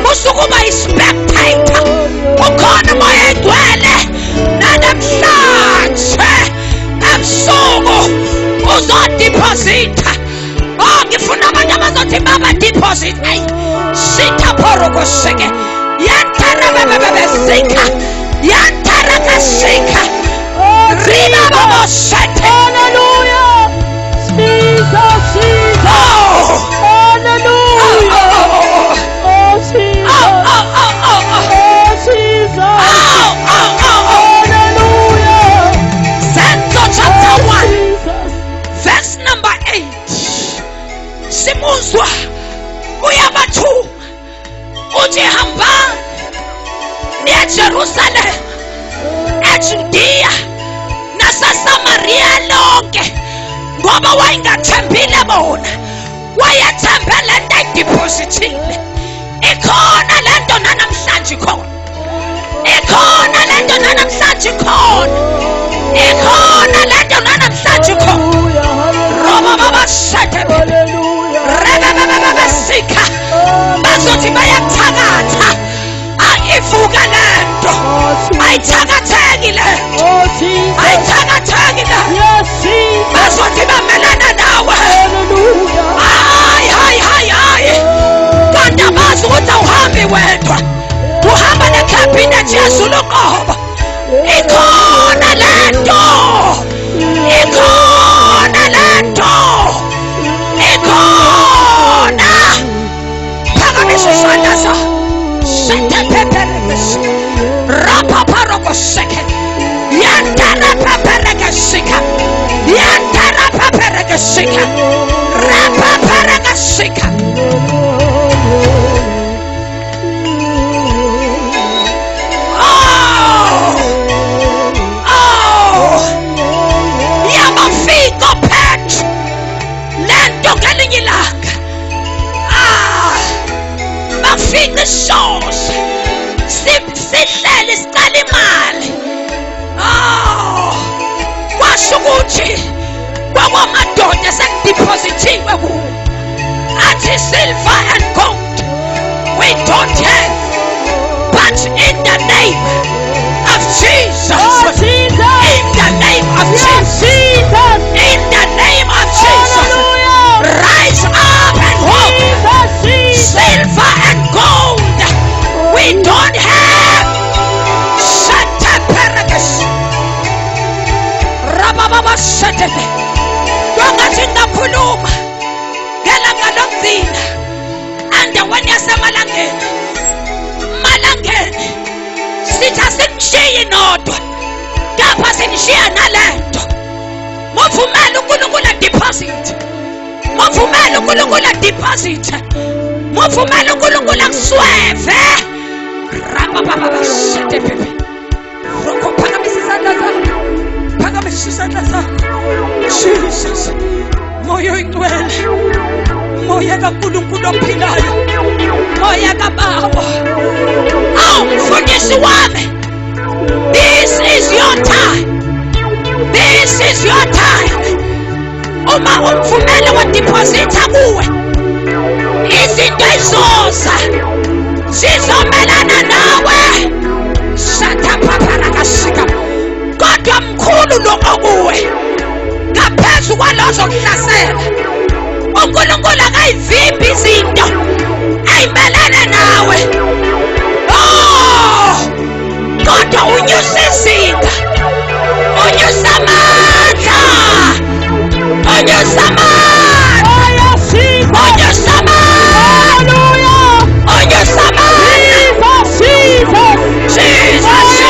Musukuba ispectator. Ukhona moya egcwele. Namhlanje ebusuku uzodeposita. Oh ngifuna abantu abazothi baba deposit. Ay sitha poroko seke. Yantara bebebebe sika. Yantara kasika. Riba babo sete. Hallelujah. Jesus, Jesus. Oh. Hallelujah. Oh, Jesus. Oh, Jesus. Hallelujah. Zenzo chapter 1 Jesus. verse number 8. Simuzwa uyabathuma uthi hamba niye Jerusalem, eJudea naseSamaria lonke, ngoba wayengathembile bona, wayethembe lento ayideposithile. Ikhona lento namhlanje khona. Ikhona lento namhlanje khona. Ikhona lento namhlanje khona. Roba baba shate. Reba baba sika. Bazothi bayathakatha. Ayivuka lento. Ayithakatheki lento. Oh, Jesus. Ayithakatheki lento. Yes, Jesus. Bazothi bamelana nawe. Hallelujah. Hayi. Kanti abazi ukuthi awuhambi wedwa. Uhamba nekhabhinethi yazulu qoba. Ikhona lento. Ikhona lento. Ikhona. Phakamisa isandla sakho. Sete peperekes. Rapa paroko seke. Yandara peperekesika. Yandara peperekesika. Rapa peperekesika. Yamafika pet. Lento ngelinye ilanga. Mafika ishosa. Sihlele sicala imali. Kwasho ukuthi kwakwamadoda sekudeposithiwe kuwo. Athi silver and gold we don't have, but in the name of Jesus. Oh, Jesus. In the name of Yes, Jesus. Jesus. In the name of Jesus. Hallelujah. Rise up and walk. Jesus, Jesus. Silver and gold we don't have. Shanta Paragas. Rababa Shatane. Wangathi ngakhuluma ngelanga lokuzina. And when yasemalangeni. Malangeni. Sitha sinishiye nodwa. Kapha sinishiya nalento. Muvumela uNkulunkulu deposit. Muvumela uNkulunkulu deposit. Muvumela uNkulunkulu akusweve. Rababa shate pepe. Roko phakamisa izandla zakho. Phakamisa izandla zakho. Jesus. Moya oyingcwele. Moya kaNkulunkulu ophilayo. Moya kaBaba. Mfundisi wami. This is your time. This is your time. Uma umvumela wadeposita kuwe. Izinto izoza. Sizomelana nawe. Shata paparakashika. Kodwa mkhulu lo okuwe. Ngaphezu kwalozo kuhlasela. uNkulunkulu akayivimbi izinto ayimelene nawe. Kodwa unyusa izinga. Unyusa amandla. Unyusa amandla. Unyusa amandla. Unyusa amandla. Jesus.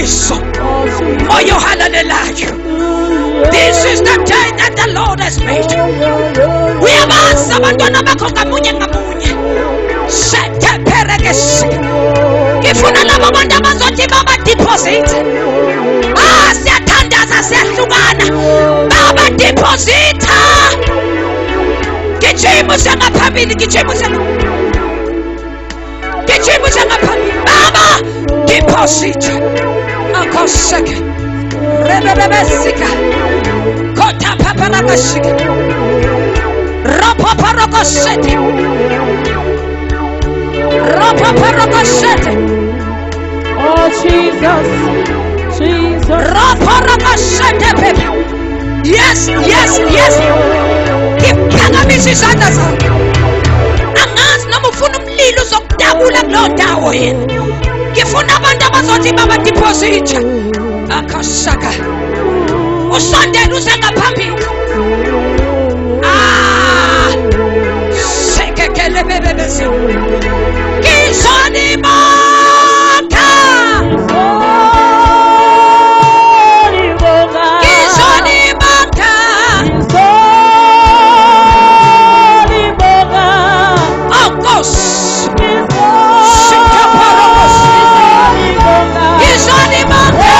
iqiniso moya ohalalelayo. This is the day that the Lord has made. Uyabazi abantwana bakho ngamunye ngamunye. Seteperekes. Ngifuna labo bantu abazothi baba deposit. Siyathandaza siyahlukana. Baba deposita. Gijima usengaphambili, gijima usengaphambili. Baba deposit. Akoseke. Rebebesika. Kota paparakashika. Rapaparakashete. Rapaparakashete. Oh Jesus, Jesus. Rapaparakashete pepe. Yes. Ngiphakamisa izandla zakho. Angazi noma ufuna umlilo uzokudabula kulo ndawo yena. Ngifuna abantu abazothi baba deposit. Akashaka. Usondela usengaphambili. Sekekele bebebesi. Kizoni maka. Kizoni maka. Oh gosh. Sikaparamos. Kizoni maka.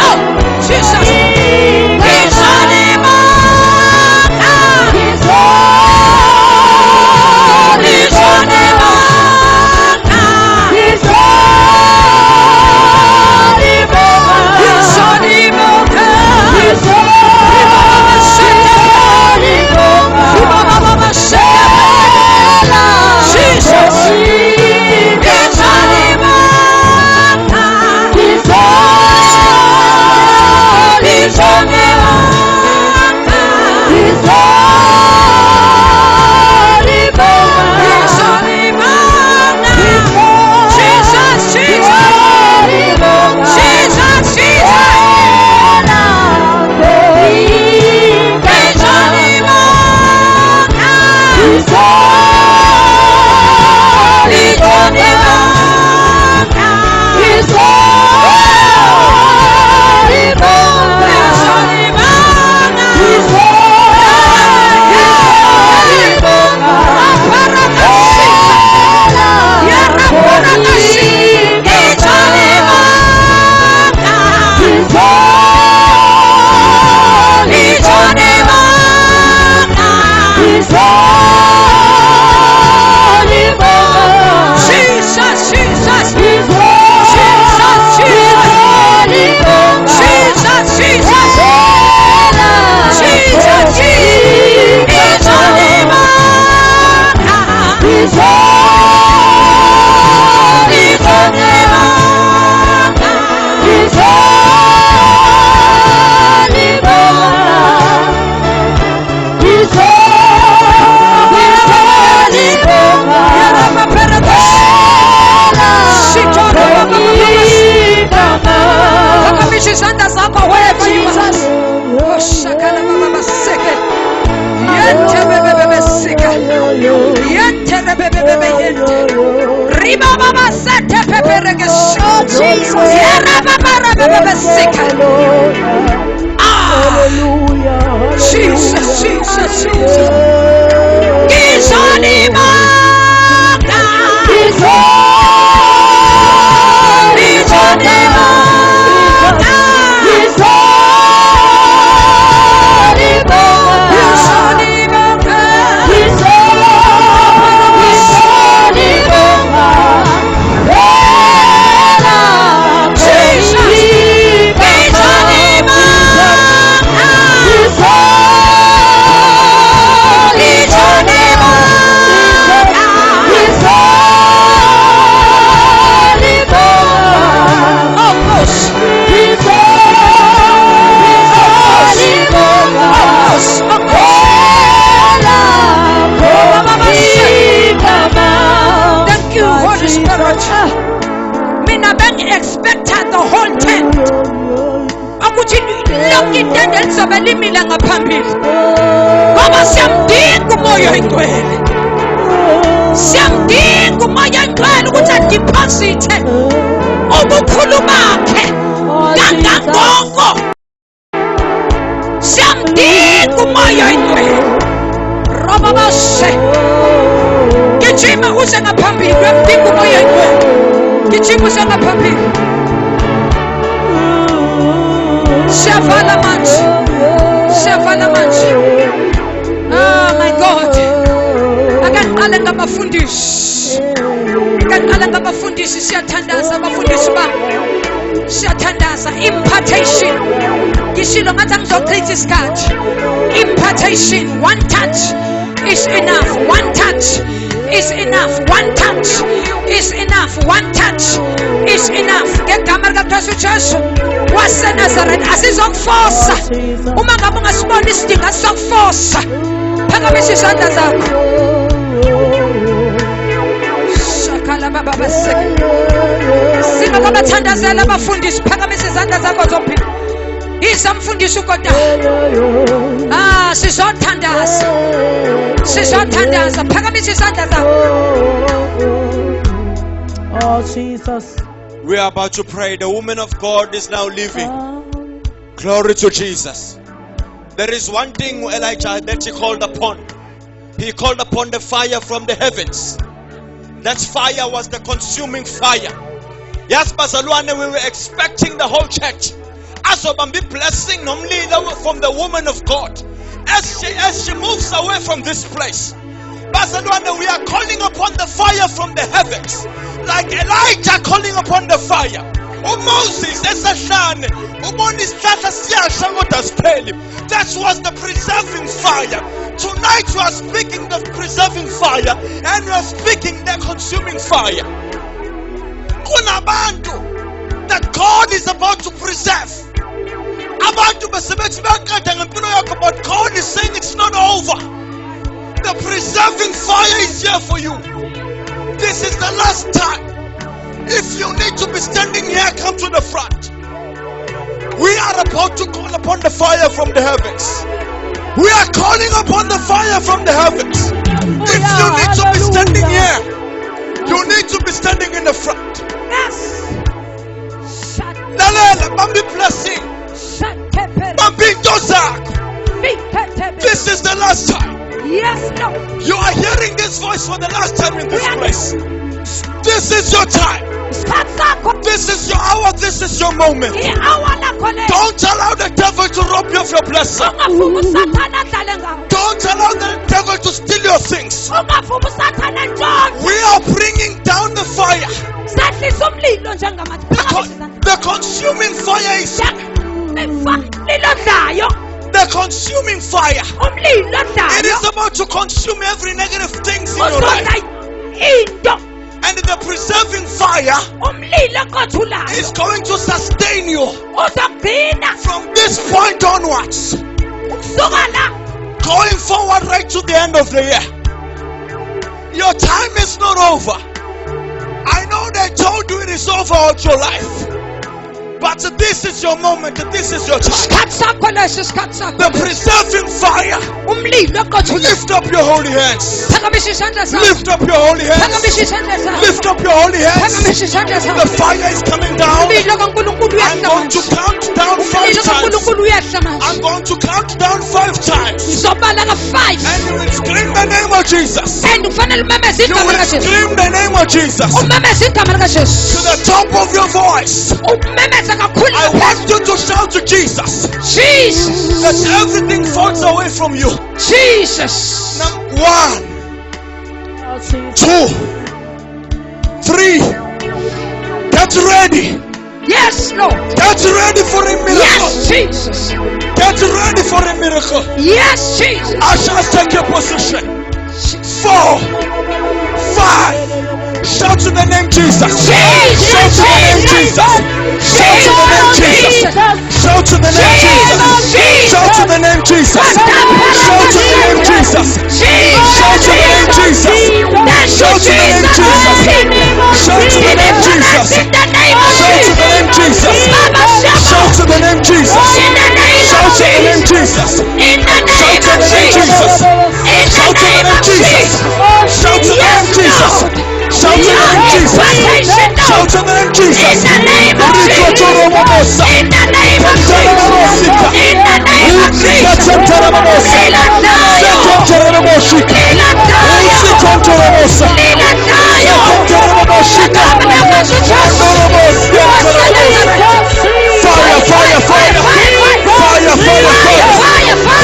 Oh Jesus. Kizoni maka. Kizoni maka. Elimila ngaphambili ngoba siyamdinga umoya oyingcwele, siyamdinga umoya oyingcwele ukuthi adeposite ubukhulu bakhe Oh, Jesus. kangangoko siyamdinga umoya oyingcwele roba bashe gijima uze ngaphambili uyamdinga umoya oyingcwele gijima uze ngaphambili siyavala manje siyavala manje. Oh my God, akaqala ngabafundisi akaqala ngabafundisi siyathandaza abafundisi ba siyathandaza impartation ngishilo ngathi angizochitha isikhathi impartation one touch is enough one touch is enough one touch is enough one touch is enough ngegama likaKristu Jesu waseNazaretha asizokufosa uma ngabe ungasibona isidingo asizokufosa phakamisa izandla zakho shakala baba baseke sima kwabathandazela abafundisi phakamisa izandla zakho zombili yiza mfundisi ukodwa sizothandaza phakamisa izandla zakho. Oh, Jesus. We are about to pray. The woman of God is now leaving. Glory to Jesus. There is one thing Elijah that he called upon. He called upon the fire from the heavens. That fire was the consuming fire. Yes, Bazalwane, we were expecting the whole church be blessing normally from the woman of God as she moves away from this place. Bazalwane, we are calling upon the fire from the heavens, like Elijah calling upon the fire. Moses, that was the preserving fire. Tonight we are speaking the preserving fire, and we are speaking the consuming fire. Kunabantu that God is about to preserve. But God is saying it's not over. The preserving fire is here for you. This is the last time. If you need to be standing here, come to the front. We are about to call upon the fire from the heavens. We are calling upon the fire from the heavens. If you need to be standing here, you need to be standing in the front. Yes. Bambi blessing. Bambi Dozak. This is the last time. Yes, Lord. You are hearing this voice for the last time in this place. This is your time. This is your hour. This is your moment. Don't allow the devil to rob you of your blessing. Don't allow the devil to steal your things. We are bringing down the fire. The consuming fire is the consuming fire. It is about to consume every negative things in your life. And the preserving fire is going to sustain you from this point onwards, going forward right to the end of the year. Your time is not over. I know they told you it is over all your life, but this is your moment. This is your time. The preserving fire. Lift up your holy hands. Lift up your holy hands. Lift up your holy hands. The fire is coming down. I'm going to count down 5 times. I'm going to count down 5 times. And you will scream the name of Jesus. You will scream the name of Jesus to the top of your voice. I want you to shout to Jesus. Jesus. That everything falls away from you. Jesus. 1, 2, 3. Get ready. Yes, Lord. Get ready for a miracle. Yes, Jesus. Get ready for a miracle. Yes, Jesus. Ushers, take your position. 4, 5. Shout to the name Jesus. Jesus. Shout to the name Jesus. Shout to the name Jesus. Shout to the name Jesus. Shout to the name Jesus. Shout to the name Jesus. Shout to the name Jesus. Shout to the name Jesus. Shout to the name Jesus. Shout to the name Jesus. Shout to the name Jesus. Shout to the name Jesus. Shout to the name Jesus. Shout to the name Jesus. Shout to the name Jesus. Shout to the name Jesus. Shout to the name Jesus. Kontoroboshika. Lilatayo. Usikontorobosa. Lilatayo. Kontoroboshika. Fire, fire, fire. Fire, fire,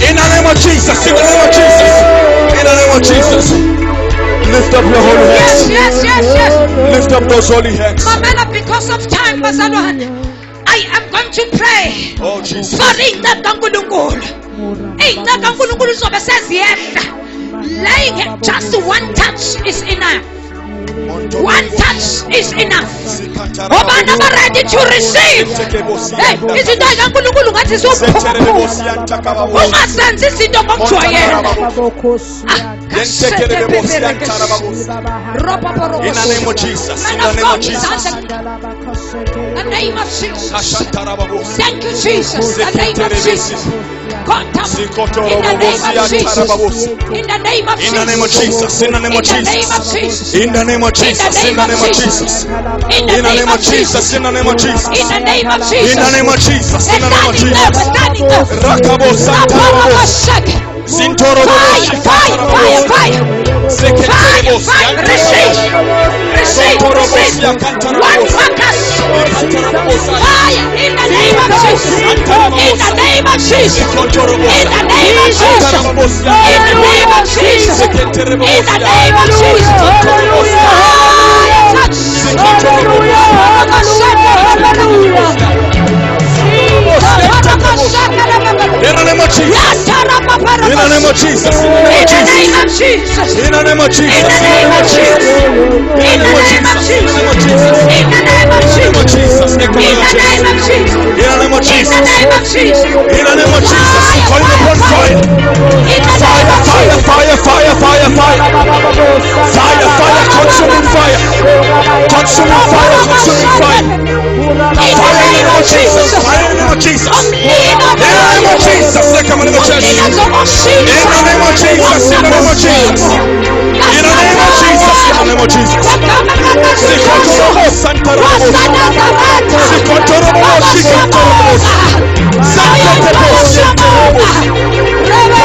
in the name of Jesus, in the name of Jesus, in the name of Jesus. Lift up your holy hands. Yes. Lift up those holy hands. Mamela, because of time, bazalwane, I am going to pray. Oh Jesus. For iy'nceku kaNkulunkulu. Iy'nceku kaNkulunkulu zobe seziyehla. Laying just one touch is enough. One touch is enough. Obana ba ready to receive. Hey, izinto zikaNkulunkulu ngathi ziwuphupho. Ungasenzi izinto ngokujwayela. In the name of Jesus. In the name of Jesus. The name of Jesus. Thank you, Jesus. The name of Jesus. In the name of Jesus. In the name of Jesus. In the name of Jesus. In the name of Jesus. In the name of Jesus. In the name of Jesus. In the name of Jesus. In the name of Jesus. In the name of Jesus. In the name of Jesus. Standing up. Rakabo Santoro. Sintoro. Fire. Receive. One focus. Fire in the name of Jesus. In the name of Jesus. In the name of Jesus. In the name of Jesus. In the name of Jesus. Fire touch. In the name of Jesus. In the name of Jesus. In the name of Jesus. In the name of Jesus. In the name of Jesus. In the name of Jesus. In the name of Jesus. In the name of Jesus. In the name of Jesus. In the name of Jesus. In the name of Jesus. Calling upon fire. Fire. Consuming fire. Consuming fire. In the name of Jesus. Fire in the name of Jesus. In the name of Jesus. Come on in the church. In the name of Jesus. In the name of Jesus. In the name of Jesus. In the name of Jesus. Sikotorobo Santorobo. Sikotorobo Sikotorobo. Santorobo Sikotorobo.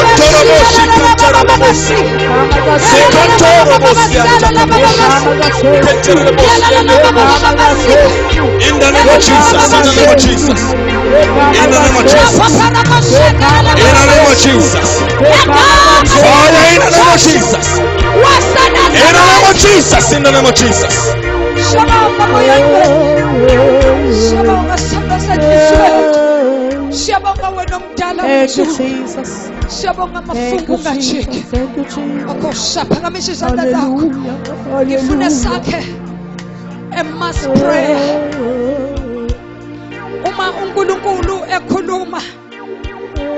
Sikotorobo Sikotorobo. Sikotorobo Sikotorobo. In the name of Jesus. In the name of Jesus. In the name of Jesus. In the name of Jesus. Fire in the name of Jesus. In the name of Jesus. In the name of Jesus. Siyabonga wena omdala Thank you, wethu. Jesus. Siyabonga Thank mafungu you, ngajiki. Jesus. Thank you, Jesus. Akosha phakamise izandla zakho. Hallelujah. Ngifuna sakhe a mass prayer. Uma uNkulunkulu ekhuluma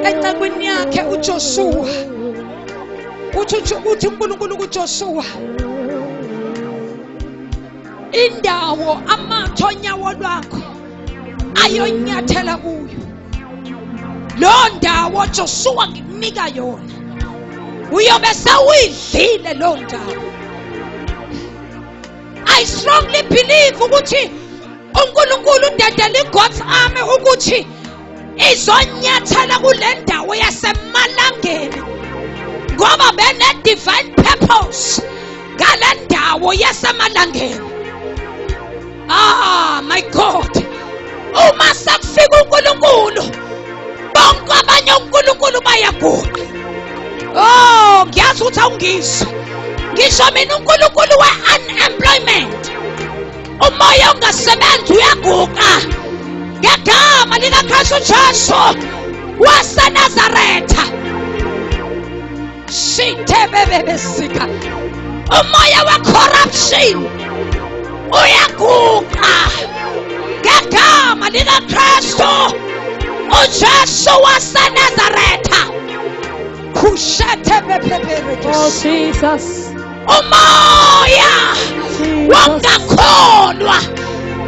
encekwini yakhe uJoshua. Uthi uNkulunkulu kuJoshua. Indawo amatho onyawo lwakho ayonyathela kuyo. Lo ndawo Joshua ngikunika yona. Uyobe sewuyidlile lo ndawo. I strongly believe ukuthi uNkulunkulu udedela iGod's army ukuthi izonyathela kule ndawo yasemalangeni. Ngoba bene divine purpose ngale ndawo yasemalangeni. Ah, my God. Uma sakufika uNkulunkulu, bonke abanye uNkulunkulu bayaguqa. Oh, ngiyazi ukuthi awungizwa. Ngisho mina uNkulunkulu we-unemployment. Umoya ongasebenzi uyaguqa. Ngegama likaKristu Jesu waseNazaretha. Sithebebebesika. Umoya we-corruption uyaguqa. Ngegama likaKristu uJesu waseNazaretha. Oh, Jesus. Umoya wangakholwa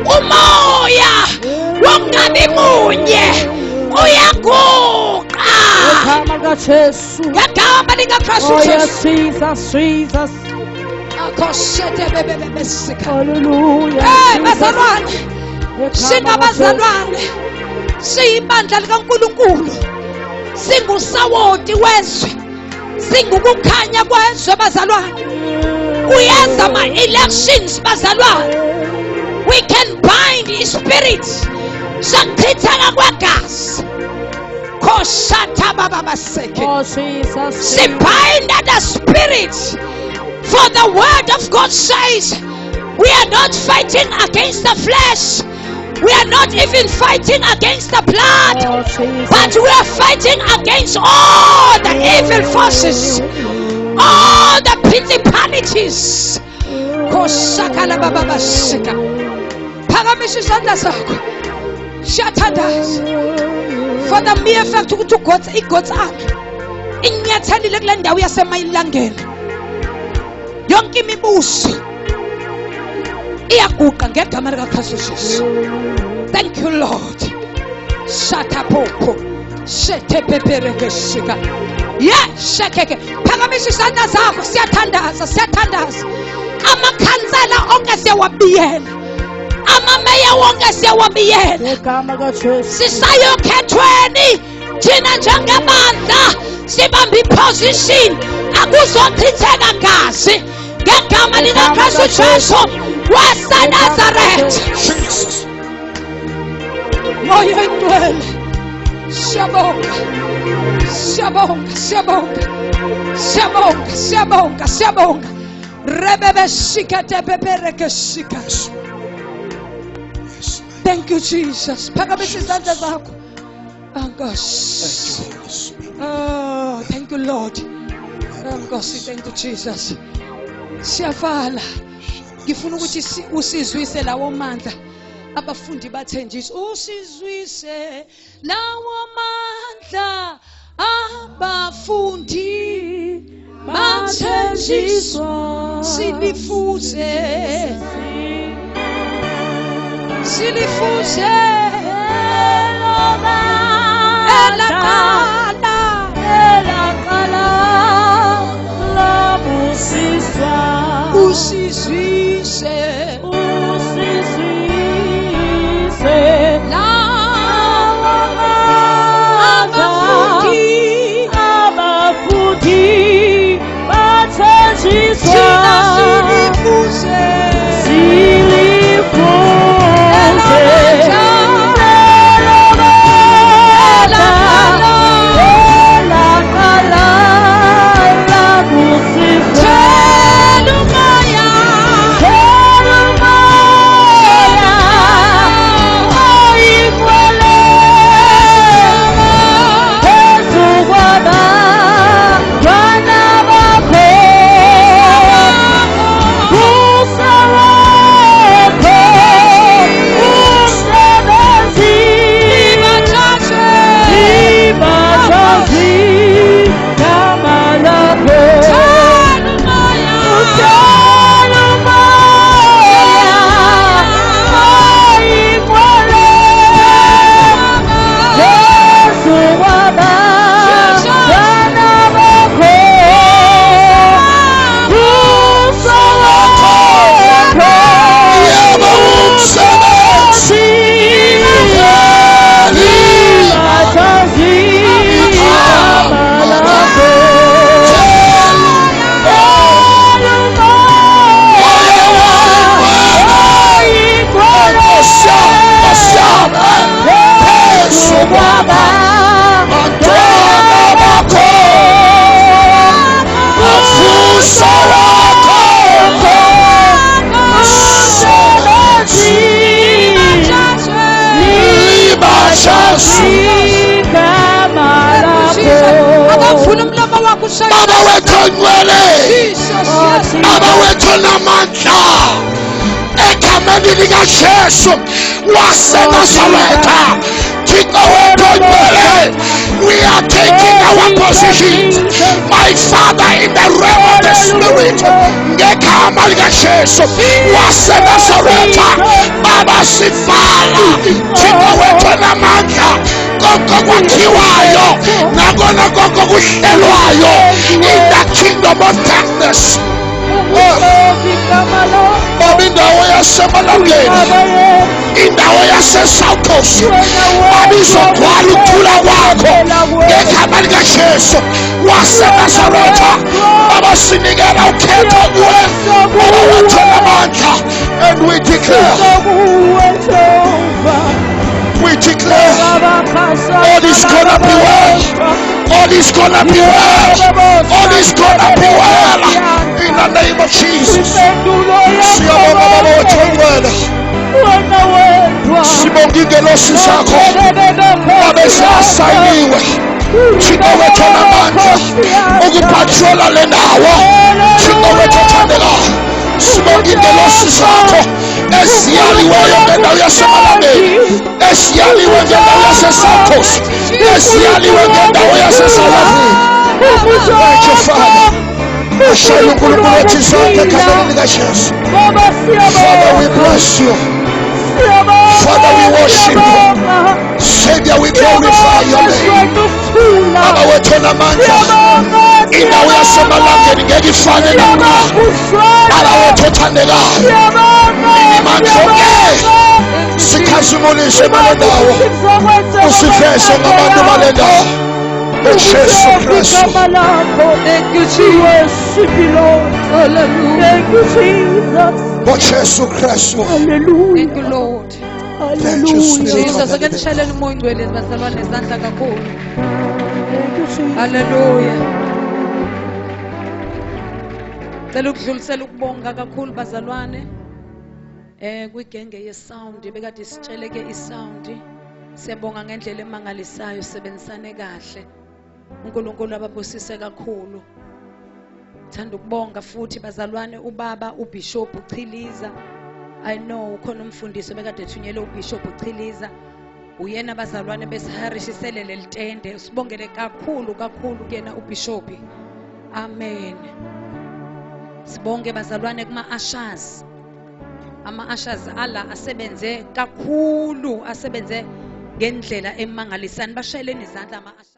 umoya wongabi munye uyaguqa Igama likaJesu. ngegama likaKristu Oh yes, Jesu. Jesus, Jesus. Akoshete bebebesika. Hallelujah. Hey Jesus. bazalwane, singabazalwane siyibandla likaNkulunkulu, singusawoti wezwe, singukukhanya kwezwe bazalwane. Kuyeza ama-elections bazalwane, we can bind i-spirit sokuchitheka kwegazi. Koshata baba baseke. Oh Jesus. Bind the spirit, for the word of God says we are not fighting against the flesh, we are not even fighting against the blood, Oh Jesus. but we are fighting against all the evil forces, all the principalities. Koshakala baba baseka. Phakamisha isandla sakho. Siyathandaza for the mere fact ukuthi iGod's akhe inyathelile kule ndawo yasemayilangeni. Yonke imibuso iyaguqa ngegama likaKristu Jesu. Thank you Lord. Shatapopo shetepeperekeshika. Yes, shekeke. Phakamisa isandla zakho. Siyathandaza. Amakhansela onke siyawabiyela. Amameya wonke siyawabiyela. Igama likaJesu. Sisayokhethweni thina njengebandla sibambe iposition, akuzochitheka gazi ngegama likaKristu Jesu waseNazaretha. Jesus. Moya ingcwele, siyabonga rebebe shikete bebereke shika. Thank you Jesus. Phakamisa izandla zakho. Oh gosh. Oh, thank you Lord. Oh gosh, thank you Jesus. Siyavala. Ngifuna ukuthi usizwise lawo mandla. Abafundi bathenjisa usizwise lawo mandla. Abafundi bathenjiswa silifuze. Silifuze usizwise abafundi bathenjiswa silifuze Baba wethu ngcwele, Baba wethu namandla, egameni likaJesu waseNazaretha We are taking our positions, my Father, in the realm of the Spirit. Ngekama likaJesu waseNazaretha, Baba sifala Thixo wethu namandla konke kwakhiwayo nakona konke kuhlelwayo in the kingdom of darkness. Baba indawo yasemalangeni, indawo yase-South Coast, Baba izogcwala ukuthula kwakho ngegama likaJesu waseNazaretha. Baba sinikela ukhetho kuwe, Baba wethu namandla, and we declare all is gonna be well, all is gonna be well, all is gonna be well in the name of Jesus. Siyabonga Baba wethu ongcwele, sibonga ingelosi zakho Baba esasayiniwe Thixo wethu namandla ukupatrola le ndawo. Thixo wethu othandekayo, sibonga ingelosi zakho esiyaliweyo ngendawo yasemalangeni, esiyaliwe ngendawo yase-South Coast, esiyaliwe ngendawo yase-Salazini. Thank you, Father. Ashaya uNkulunkulu wethu sonke egameni likaJesu. Father, we bless you. Father, we worship you. Savior, we glorify your name. Baba wethu namandla, indawo yasemalangeni ngeke ifane nakuqala. Baba wethu othandekayo, inimandla sikhazimulise bale ndawo, usiveze ngabantu bale ndawo. Jesu Kristu. Thank you, Jesus. Hallelujah. Jesu Kristu. Thank you, Lord. Thank you, Spirit Jesus, of the ake nishalele umoya ingcwele bazalwane izandla kakhulu. Hallelujah. Cela ukudlulisela ukubonga kakhulu bazalwane. Kwigenge yesound bekade sitsheleke isound. Siyabonga ngendlela emangalisayo, sebenzisane kahle. uNkulunkulu ababusise kakhulu. Thanda ukubonga futhi bazalwane ubaba uBishop Chiliza. I know ukhona umfundisi bekade ethunyelwe uBishop Chiliza. Uyena bazalwane besiharishisele lelitende. Sibongele kakhulu kuyena uBishop. Amen. Sibonge bazalwane kuma-ushers. Ama-ushers ala asebenze kakhulu, asebenze ngendlela emangalisani. Bashayeleni izandla ama-ushers.